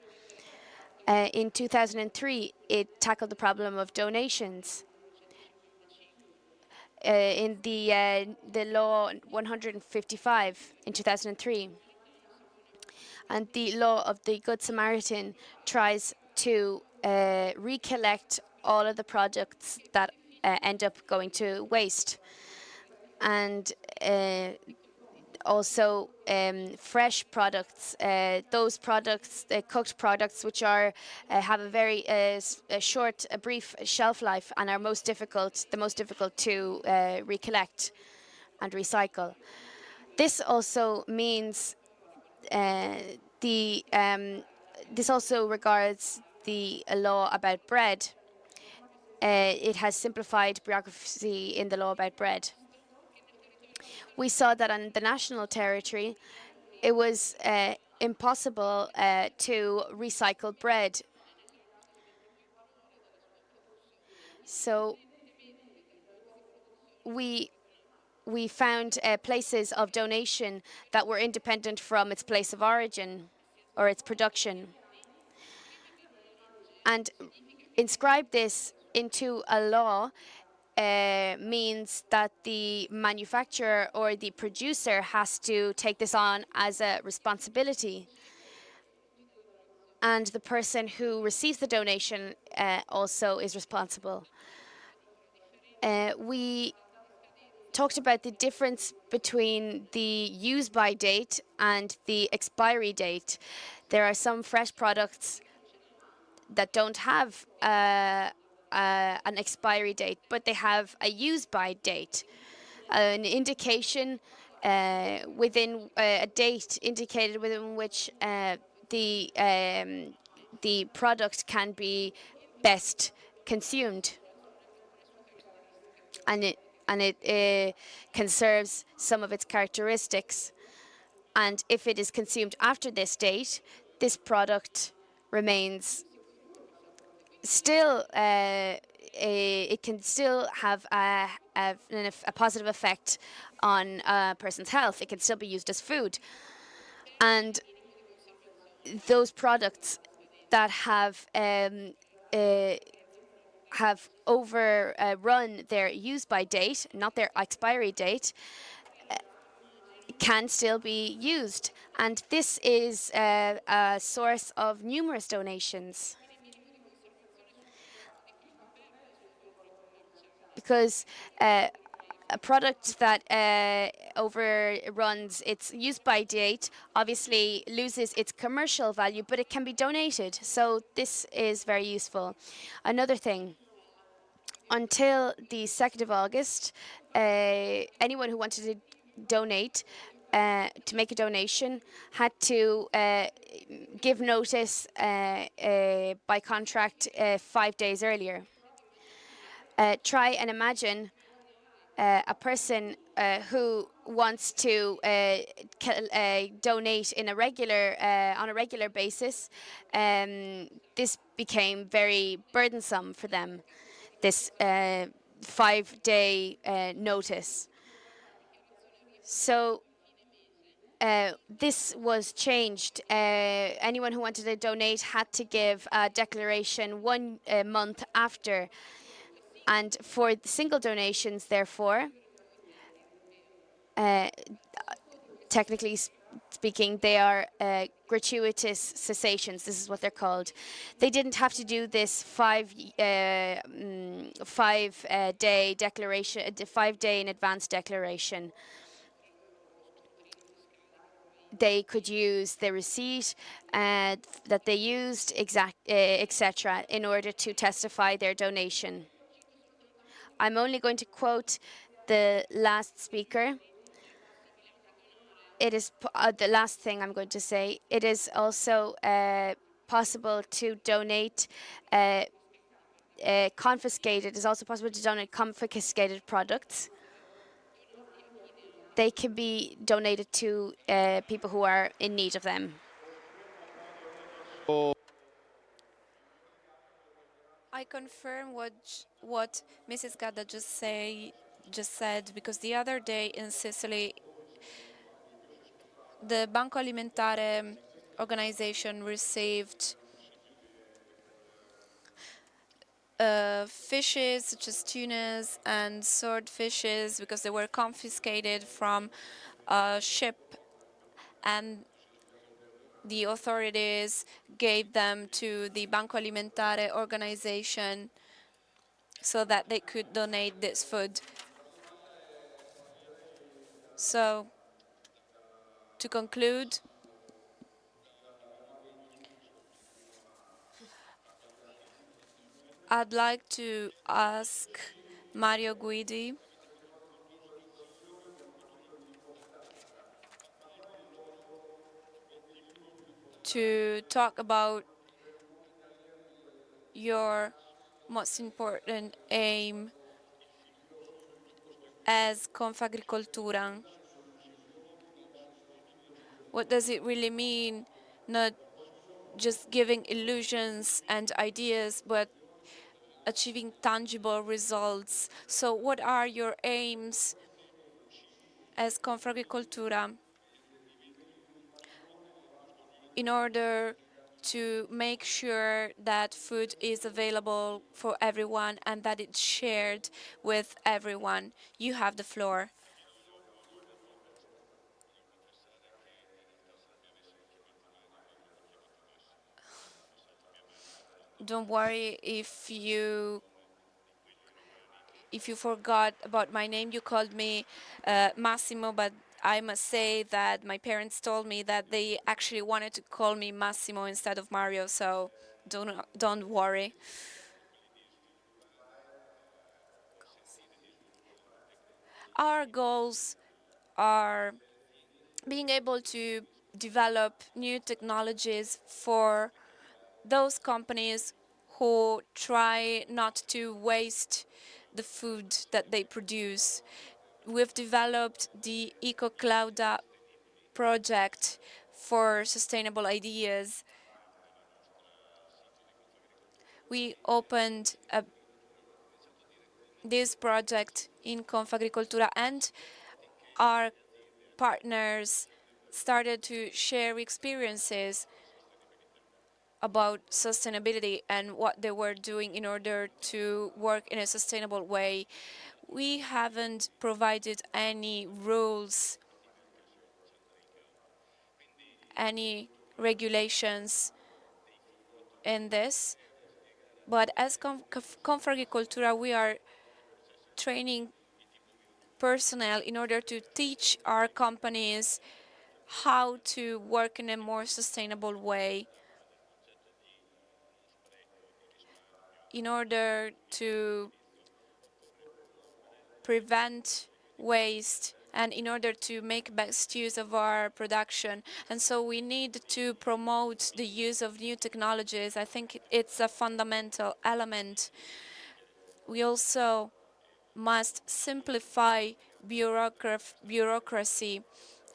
In 2003, it tackled the problem of donations. In the law 155 in 2003. And the law of the Good Samaritan tries to recollect all of the products that end up going to waste. And also fresh products, those products, cooked products, which are have a very brief shelf life and are the most difficult to recollect and recycle. This also means this also regards the law about bread. It has simplified bureaucracy in the law about bread. We saw that on the national territory, it was impossible to recycle bread. So we found places of donation that were independent from its place of origin or its production. And inscribe this into a law means that the manufacturer or the producer has to take this on as a responsibility. And the person who receives the donation also is responsible. We talked about the difference between the use by date and the expiry date. There are some fresh products that don't have an expiry date, but they have a use by date, an indication within a date indicated within which the product can be best consumed, and it conserves some of its characteristics. And if it is consumed after this date, this product remains still it can still have a positive effect on a person's health. It can still be used as food. And those products that have overrun their use by date, not their expiry date, can still be used. And this is a source of numerous donations. Because a product that overruns its use by date obviously loses its commercial value, but it can be donated. So this is very useful. Another thing, until the 2nd of August, anyone who wanted to donate, to make a donation, had to give notice by contract 5 days earlier. Try and imagine a person who wants to donate in a regular on a regular basis. This became very burdensome for them, this 5-day notice. So this was changed. Anyone who wanted to donate had to give a declaration 1 month after. And for single donations, therefore, technically speaking, they are gratuitous cessations. This is what they're called. They didn't have to do this 5-day declaration, 5-day in advance declaration. They could use the receipt that they used, etc., in order to testify their donation. I'm only going to quote the last speaker. It is the last thing I'm going to say. It is also possible to donate confiscated. It is also possible to donate confiscated products. They can be donated to people who are in need of them. I confirm what Mrs. Gadda just said, because the other day in Sicily, the Banco Alimentare organization received fishes such as tunas and swordfishes because they were confiscated from a ship, and the authorities gave them to the Banco Alimentare organization so that they could donate this food. So, to conclude, I'd like to ask Mario Guidi to talk about your most important aim as Confagricoltura. What does it really mean, not just giving illusions and ideas, but achieving tangible results? So what are your aims as Confagricoltura in order to make sure that food is available for everyone and that it's shared with everyone. You have the floor. Don't worry if you forgot about my name. You called me Massimo, but I must say that my parents told me that they actually wanted to call me Massimo instead of Mario, so don't worry. Our goals are being able to develop new technologies for those companies who try not to waste the food that they produce. We've developed the EcoCloud project for sustainable ideas. We opened this project in Confagricoltura, and our partners started to share experiences about sustainability and what they were doing in order to work in a sustainable way. We haven't provided any rules, any regulations in this, but as Confagricoltura, we are training personnel in order to teach our companies how to work in a more sustainable way, in order to prevent waste and in order to make best use of our production. And so we need to promote the use of new technologies. I think it's a fundamental element. We also must simplify bureaucracy.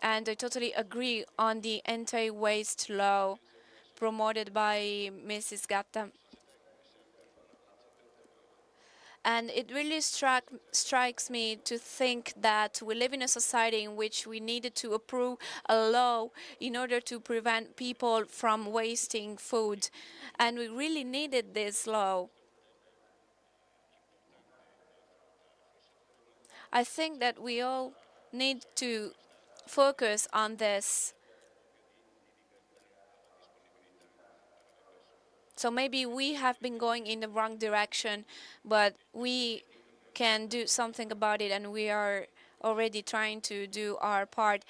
And I totally agree on the anti-waste law promoted by Mrs. Gadda. And it really strikes me to think that we live in a society in which we needed to approve a law in order to prevent people from wasting food. And we really needed this law. I think that we all need to focus on this. So maybe we have been going in the wrong direction, but we can do something about it, and we are already trying to do our part.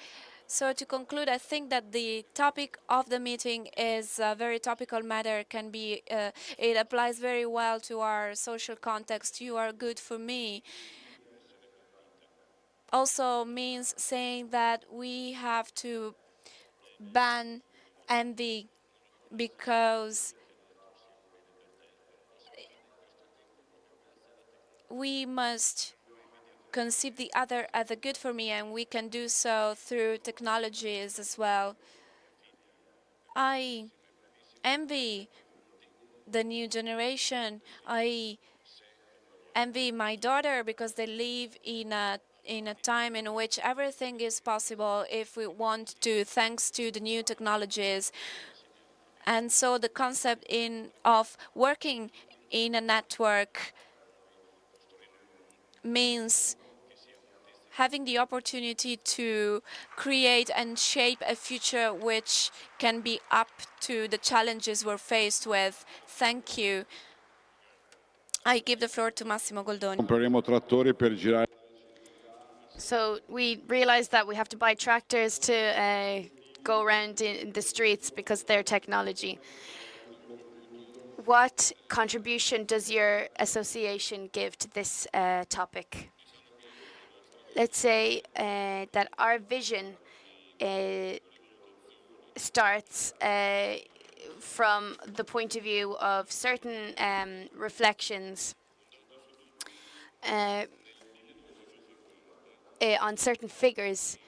So to conclude, I think that the topic of the meeting is a very topical matter. It applies very well to our social context. You are good for me. Also means saying that we have to ban envy, because we must conceive the other as a good for me, and we can do so through technologies as well. I envy the new generation. I envy my daughter because they live in a time in which everything is possible if we want to, thanks to the new technologies. And so the concept of working in a network means having the opportunity to create and shape a future which can be up to the challenges we're faced with. Thank you. I give the floor to Massimo Goldoni. Compreremo trattori per girare. So we realized that we have to buy tractors to go around in the streets because they're technology. What contribution does your association give to this topic? Let's say that our vision starts from the point of view of certain reflections uh, on certain figures.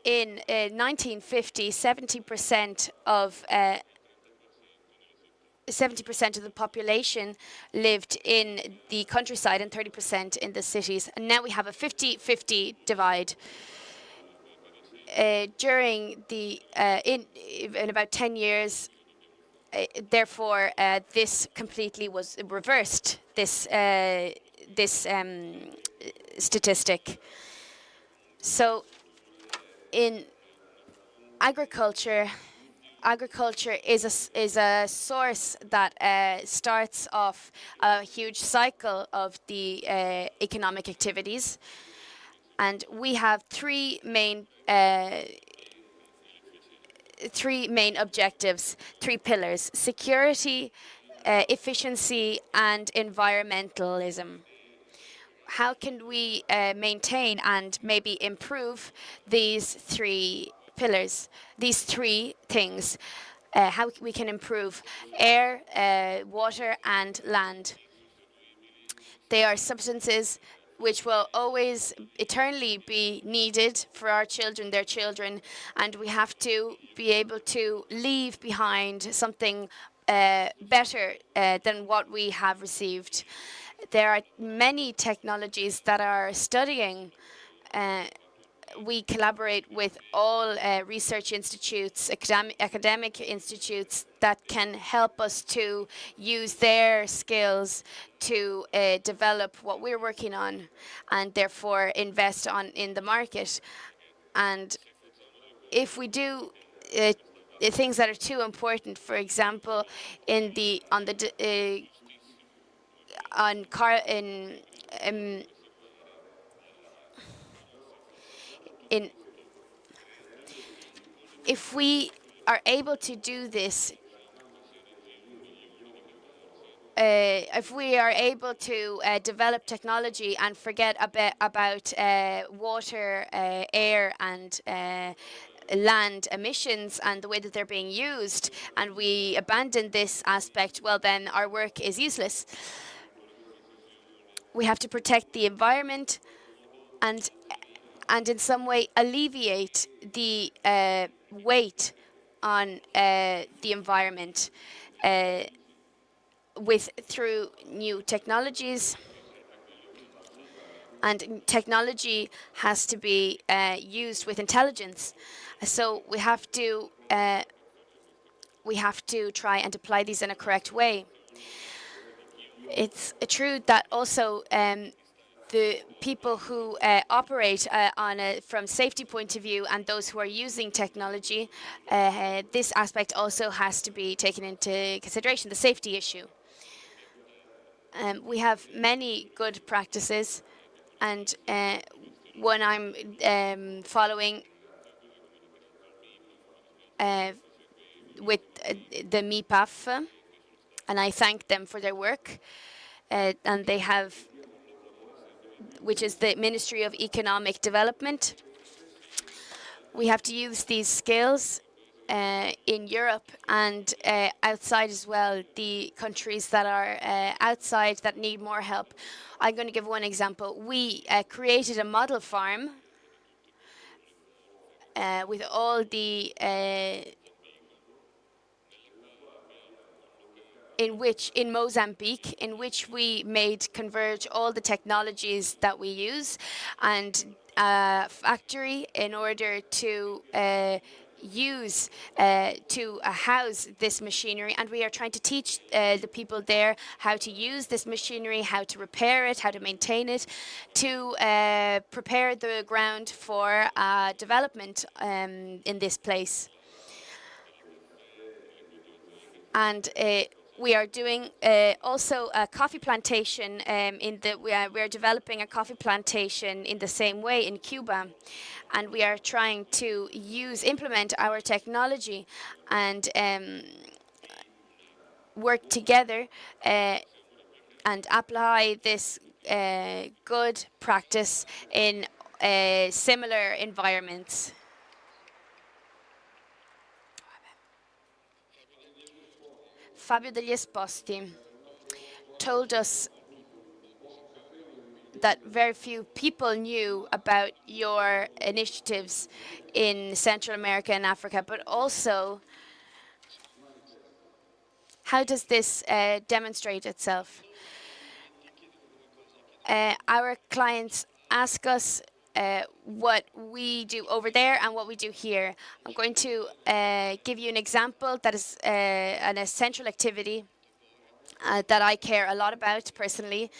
In 1950, 70% of the population lived in the countryside and 30% in the cities. And now we have a 50-50 divide. In about 10 years, therefore, this completely was reversed, this statistic. So in agriculture, agriculture is a source that starts off a huge cycle of the economic activities, and we have three main objectives, three pillars: security, efficiency, and environmentalism. How can we maintain and maybe improve these three pillars, these three things? How we can improve air, water, and land. They are substances which will always eternally be needed for our children, their children, and we have to be able to leave behind something better than what we have received. There are many technologies that are studying. We collaborate with all research institutes, academic institutes that can help us to use their skills to develop what we're working on, and therefore invest in the market. And if we do things that are too important, for example, in the on the on car in if we are able to do this, if we are able to develop technology and forget a bit about water, air, and land emissions and the way that they're being used, and we abandon this aspect, well, then our work is useless. We have to protect the environment and in some way alleviate the weight on the environment through new technologies. And technology has to be used with intelligence. So we have to try and apply these in a correct way. It's true that also the people who operate from safety point of view and those who are using technology, this aspect also has to be taken into consideration, the safety issue. We have many good practices, and one I'm following with the MIPAF, and I thank them for their work. And they have, which is the Ministry of Economic Development. We have to use these skills in Europe and outside as well, the countries that are outside that need more help. I'm going to give one example. We created a model farm with all the in Mozambique, in which we made converge all the technologies that we use, and a factory in order to house this machinery. And we are trying to teach the people there how to use this machinery, how to repair it, how to maintain it, to prepare the ground for development in this place. And we are doing also a coffee plantation we are developing a coffee plantation in the same way in Cuba, and we are trying to implement our technology and work together and apply this good practice in similar environments. Fabio Degli Esposti told us that very few people knew about your initiatives in Central America and Africa, but also how does this demonstrate itself? Our clients ask us what we do over there and what we do here. I'm going to give you an example that is an essential activity that I care a lot about personally.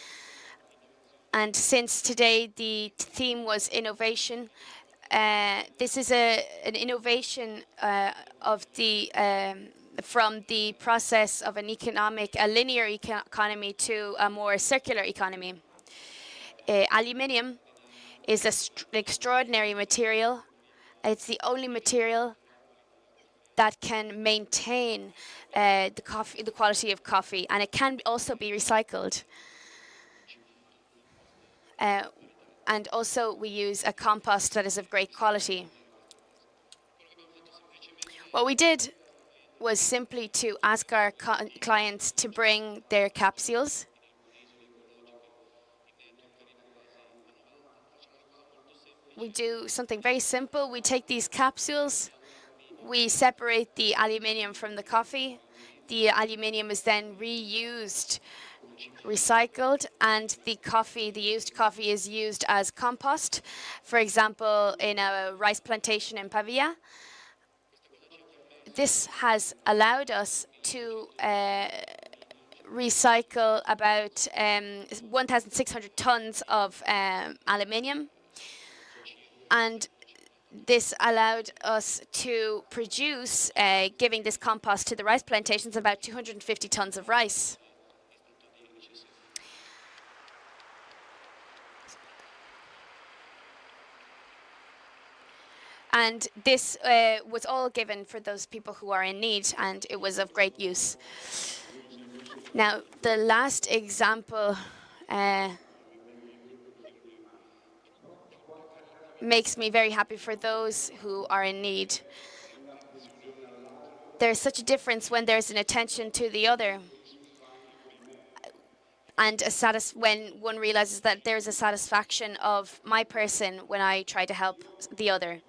And since today the theme was innovation, this is an innovation of the from the process of a linear economy to a more circular economy. Aluminium is an extraordinary material. It's the only material that can maintain the quality of coffee, and it can also be recycled. And also we use a compost that is of great quality. What we did was simply to ask our clients to bring their capsules. We do something very simple. We take these capsules, we separate the aluminium from the coffee. The aluminium is then reused, recycled, and the used coffee is used as compost. For example, in a rice plantation in Pavia. This has allowed us to recycle about 1,600 tons of aluminium, and this allowed us to produce, giving this compost to the rice plantations, about 250 tons of rice. And this was all given for those people who are in need, and it was of great use. Now, the last example makes me very happy for those who are in need. There's such a difference when there's an attention to the other, and when one realizes that there's a satisfaction of my person when I try to help the other.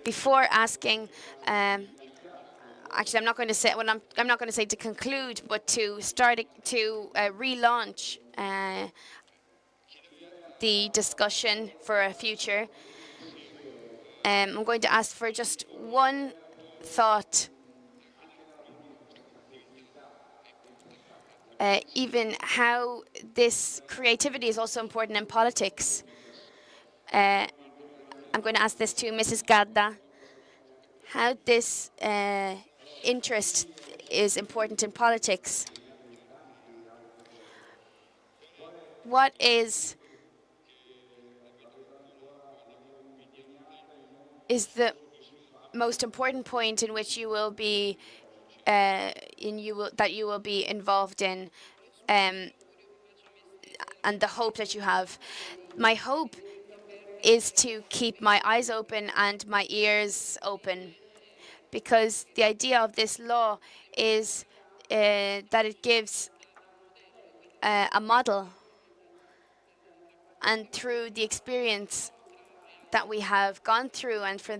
Before asking, actually, I'm not going to say I'm not going to say to conclude, but to start to relaunch the discussion for a future. I'm going to ask for just one thought. Even how this creativity is also important in politics. I'm going to ask this to Mrs. Gadda. How this interest is important in politics. What is the most important point in which you will be that you will be involved in, and the hope that you have? My hope is to keep my eyes open and my ears open, because the idea of this law is that it gives a model, and through the experience that we have gone through and for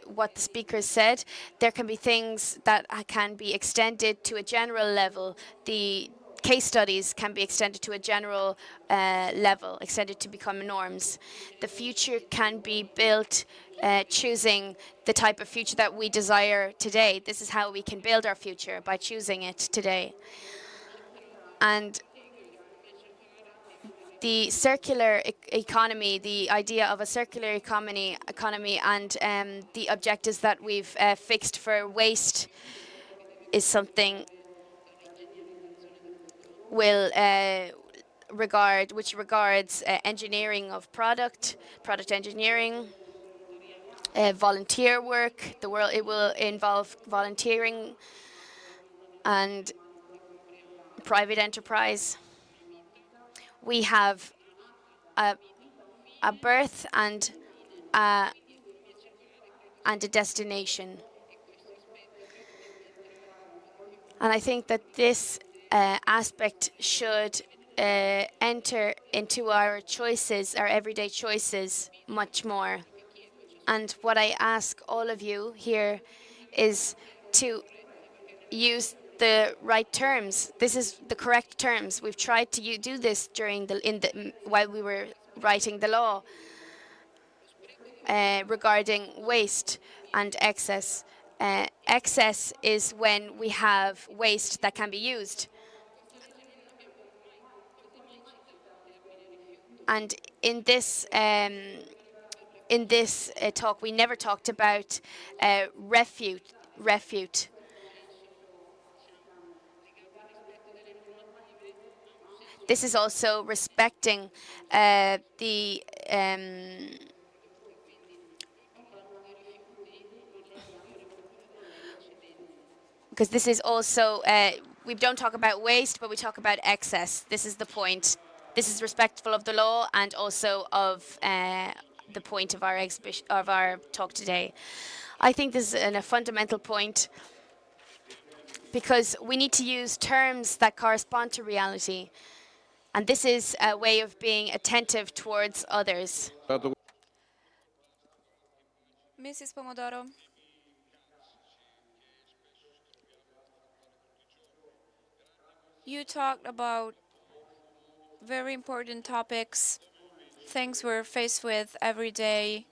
what the speakers said, there can be things that can be extended to a general level. The case studies can be extended to a general level, extended to become norms. The future can be built choosing the type of future that we desire today. This is how we can build our future, by choosing it today. And the circular economy, the idea of a circular economy and the objectives that we've fixed for waste is something which regards engineering of product engineering, volunteer work. It will involve volunteering and private enterprise. We have a birth and a destination. And I think that this aspect should enter into our choices, our everyday choices, much more. And what I ask all of you here is to use the right terms. This is the correct terms. We've tried to do this while we were writing the law regarding waste and excess. Excess is when we have waste that can be used. And in this talk, we never talked about refute. This is also respecting the because this is also we don't talk about waste, but we talk about excess. This is the point. This is respectful of the law and also of the point of our exhibition of our talk today. I think this is a fundamental point because we need to use terms that correspond to reality, and this is a way of being attentive towards others. Mrs. Pomodoro, you talked about very important topics, things we're faced with every day,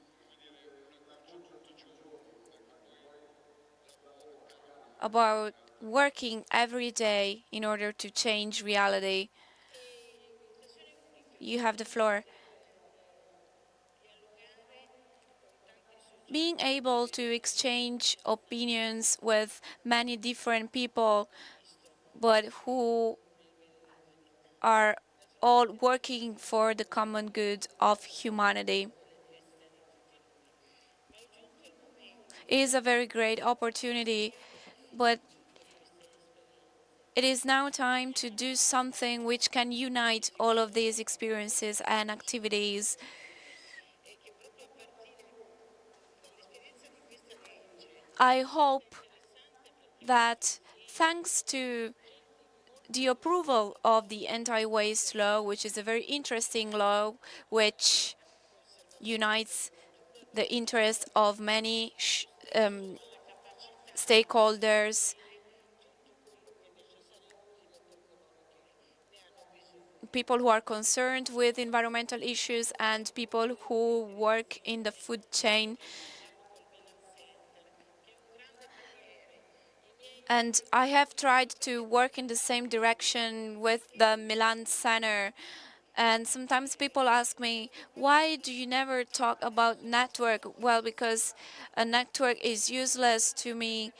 about working every day in order to change reality. You have the floor. Being able to exchange opinions with many different people, but who are all working for the common good of humanity, is a very great opportunity, but it is now time to do something which can unite all of these experiences and activities. I hope that thanks to the approval of the anti-waste law, which is a very interesting law, which unites the interests of many stakeholders, people who are concerned with environmental issues and people who work in the food chain. And I have tried to work in the same direction with the Milan Center. And sometimes people ask me, why do you never talk about network? Well, because a network is useless to me.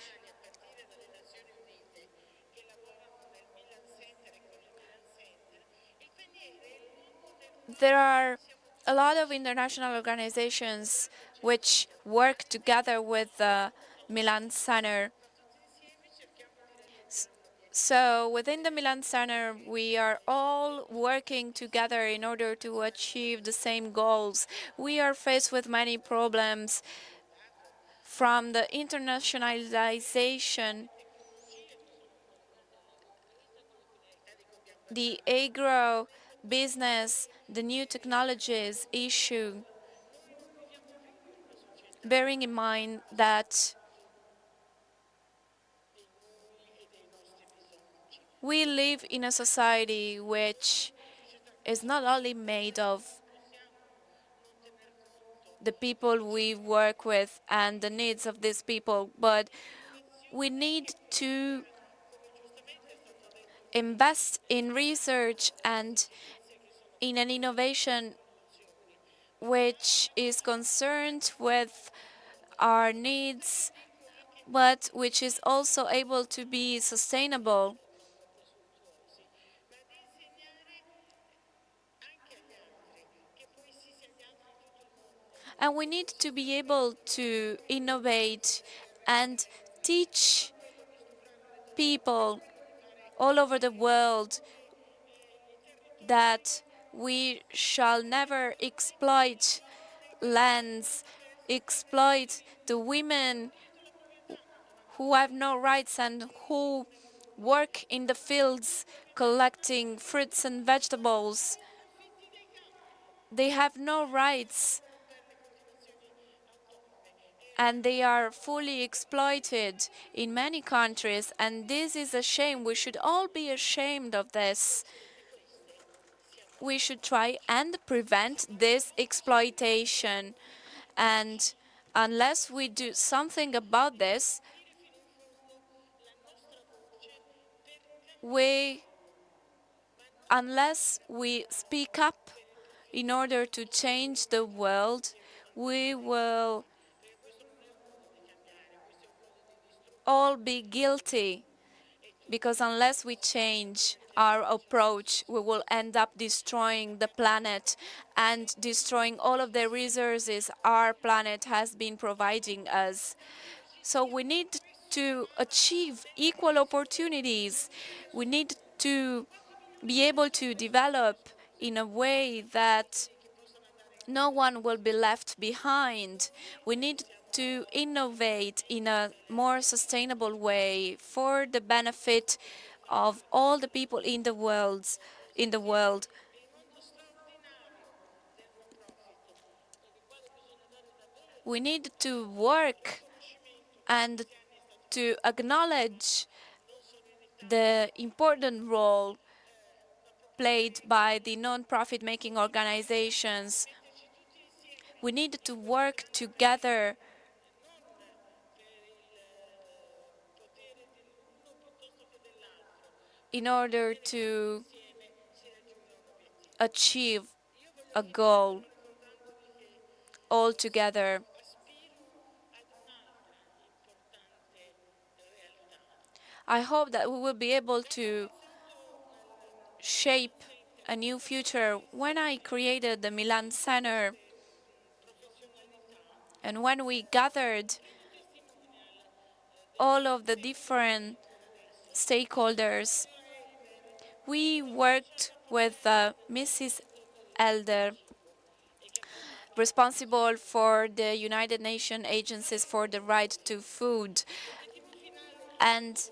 There are a lot of international organizations which work together with the Milan Center. So within the Milan Center, we are all working together in order to achieve the same goals. We are faced with many problems, from the internationalization, the agro business, the new technologies issue, bearing in mind that we live in a society which is not only made of the people we work with and the needs of these people, but we need to invest in research and in an innovation which is concerned with our needs, but which is also able to be sustainable. And we need to be able to innovate and teach people all over the world that we shall never exploit lands, exploit the women who have no rights and who work in the fields collecting fruits and vegetables. They have no rights and they are fully exploited in many countries, and this is a shame. We should all be ashamed of this. we should try and prevent this exploitation. And unless we do something about this, unless we speak up in order to change the world, we will all be guilty, because unless we change our approach, we will end up destroying the planet and destroying all of the resources our planet has been providing us. So we need to achieve equal opportunities. We need to be able to develop in a way that no one will be left behind. We need to innovate in a more sustainable way for the benefit of all the people in the world. In the world, we need to work and to acknowledge the important role played by the non-profit making organizations. We need to work together in order to achieve a goal all together. I hope that we will be able to shape a new future. When I created the Milan Center and when we gathered all of the different stakeholders, we worked with Mrs. Elder, responsible for the United Nations agencies for the right to food. And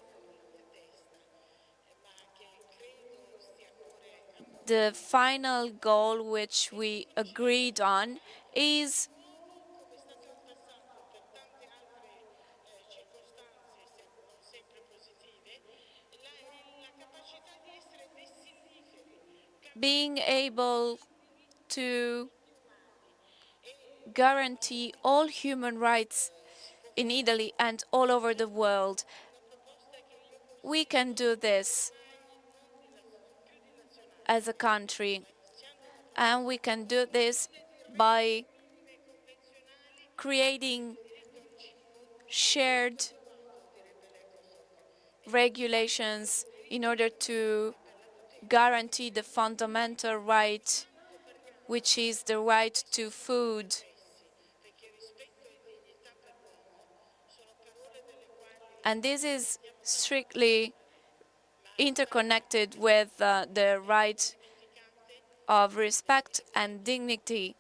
the final goal which we agreed on is being able to guarantee all human rights in Italy and all over the world. We can do this as a country, and we can do this by creating shared regulations in order to guarantee the fundamental right, which is the right to food. And this is strictly interconnected with the right of respect and dignity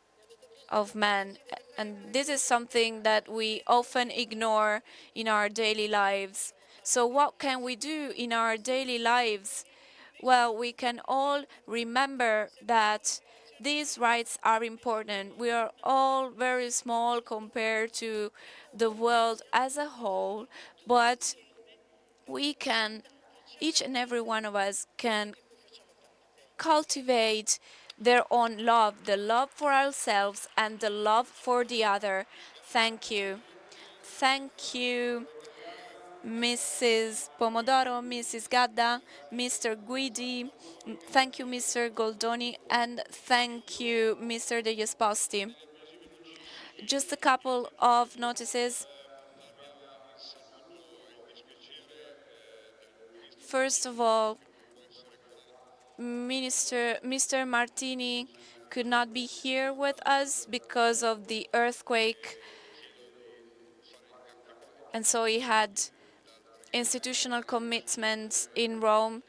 of man. And this is something that we often ignore in our daily lives. So what can we do in our daily lives? Well, we can all remember that these rights are important. We are all very small compared to the world as a whole, but we can, each and every one of us can cultivate their own love, the love for ourselves and the love for the other. Thank you. Thank you, Mrs. Pomodoro, Mrs. Gadda, Mr. Guidi. Thank you, Mr. Goldoni, and thank you, Mr. Degli Esposti. Just a couple of notices. First of all, Mr. Martini could not be here with us because of the earthquake, and so he had institutional commitments in Rome.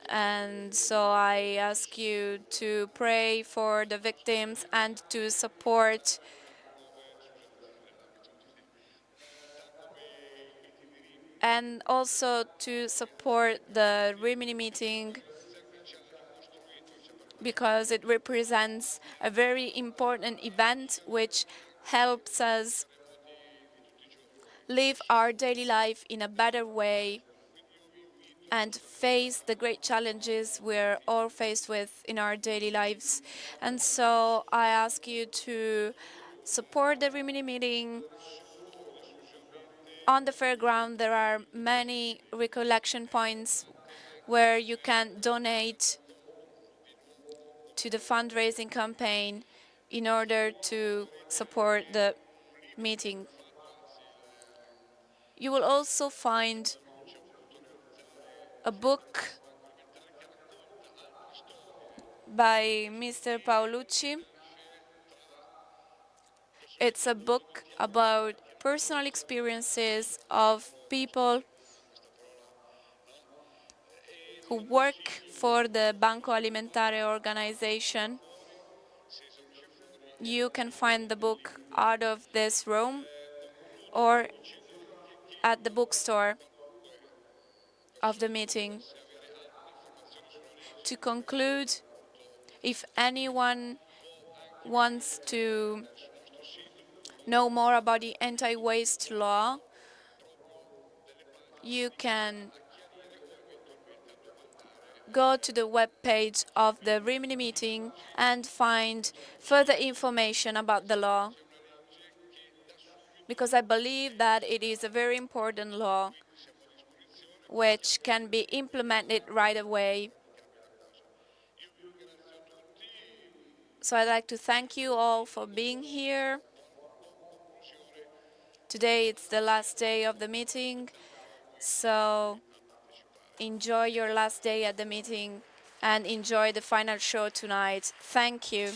And so I ask you to pray for the victims and to support and also to support the Rimini meeting, because it represents a very important event which helps us live our daily life in a better way. and face the great challenges we're all faced with in our daily lives. And so I ask you to support the Rimini meeting. On the fairground, there are many recollection points where you can donate to the fundraising campaign in order to support the meeting. You will also find a book by Mr. Paolucci. It's a book about personal experiences of people who work for the Banco Alimentare organization. You can find the book out of this room or at the bookstore of the meeting. To conclude, if anyone wants to know more about the anti-waste law, you can go to the webpage of the Rimini meeting and find further information about the law, because I believe that it is a very important law which can be implemented right away. So I'd like to thank you all for being here. Today it's the last day of the meeting, so enjoy your last day at the meeting and enjoy the final show tonight. Thank you.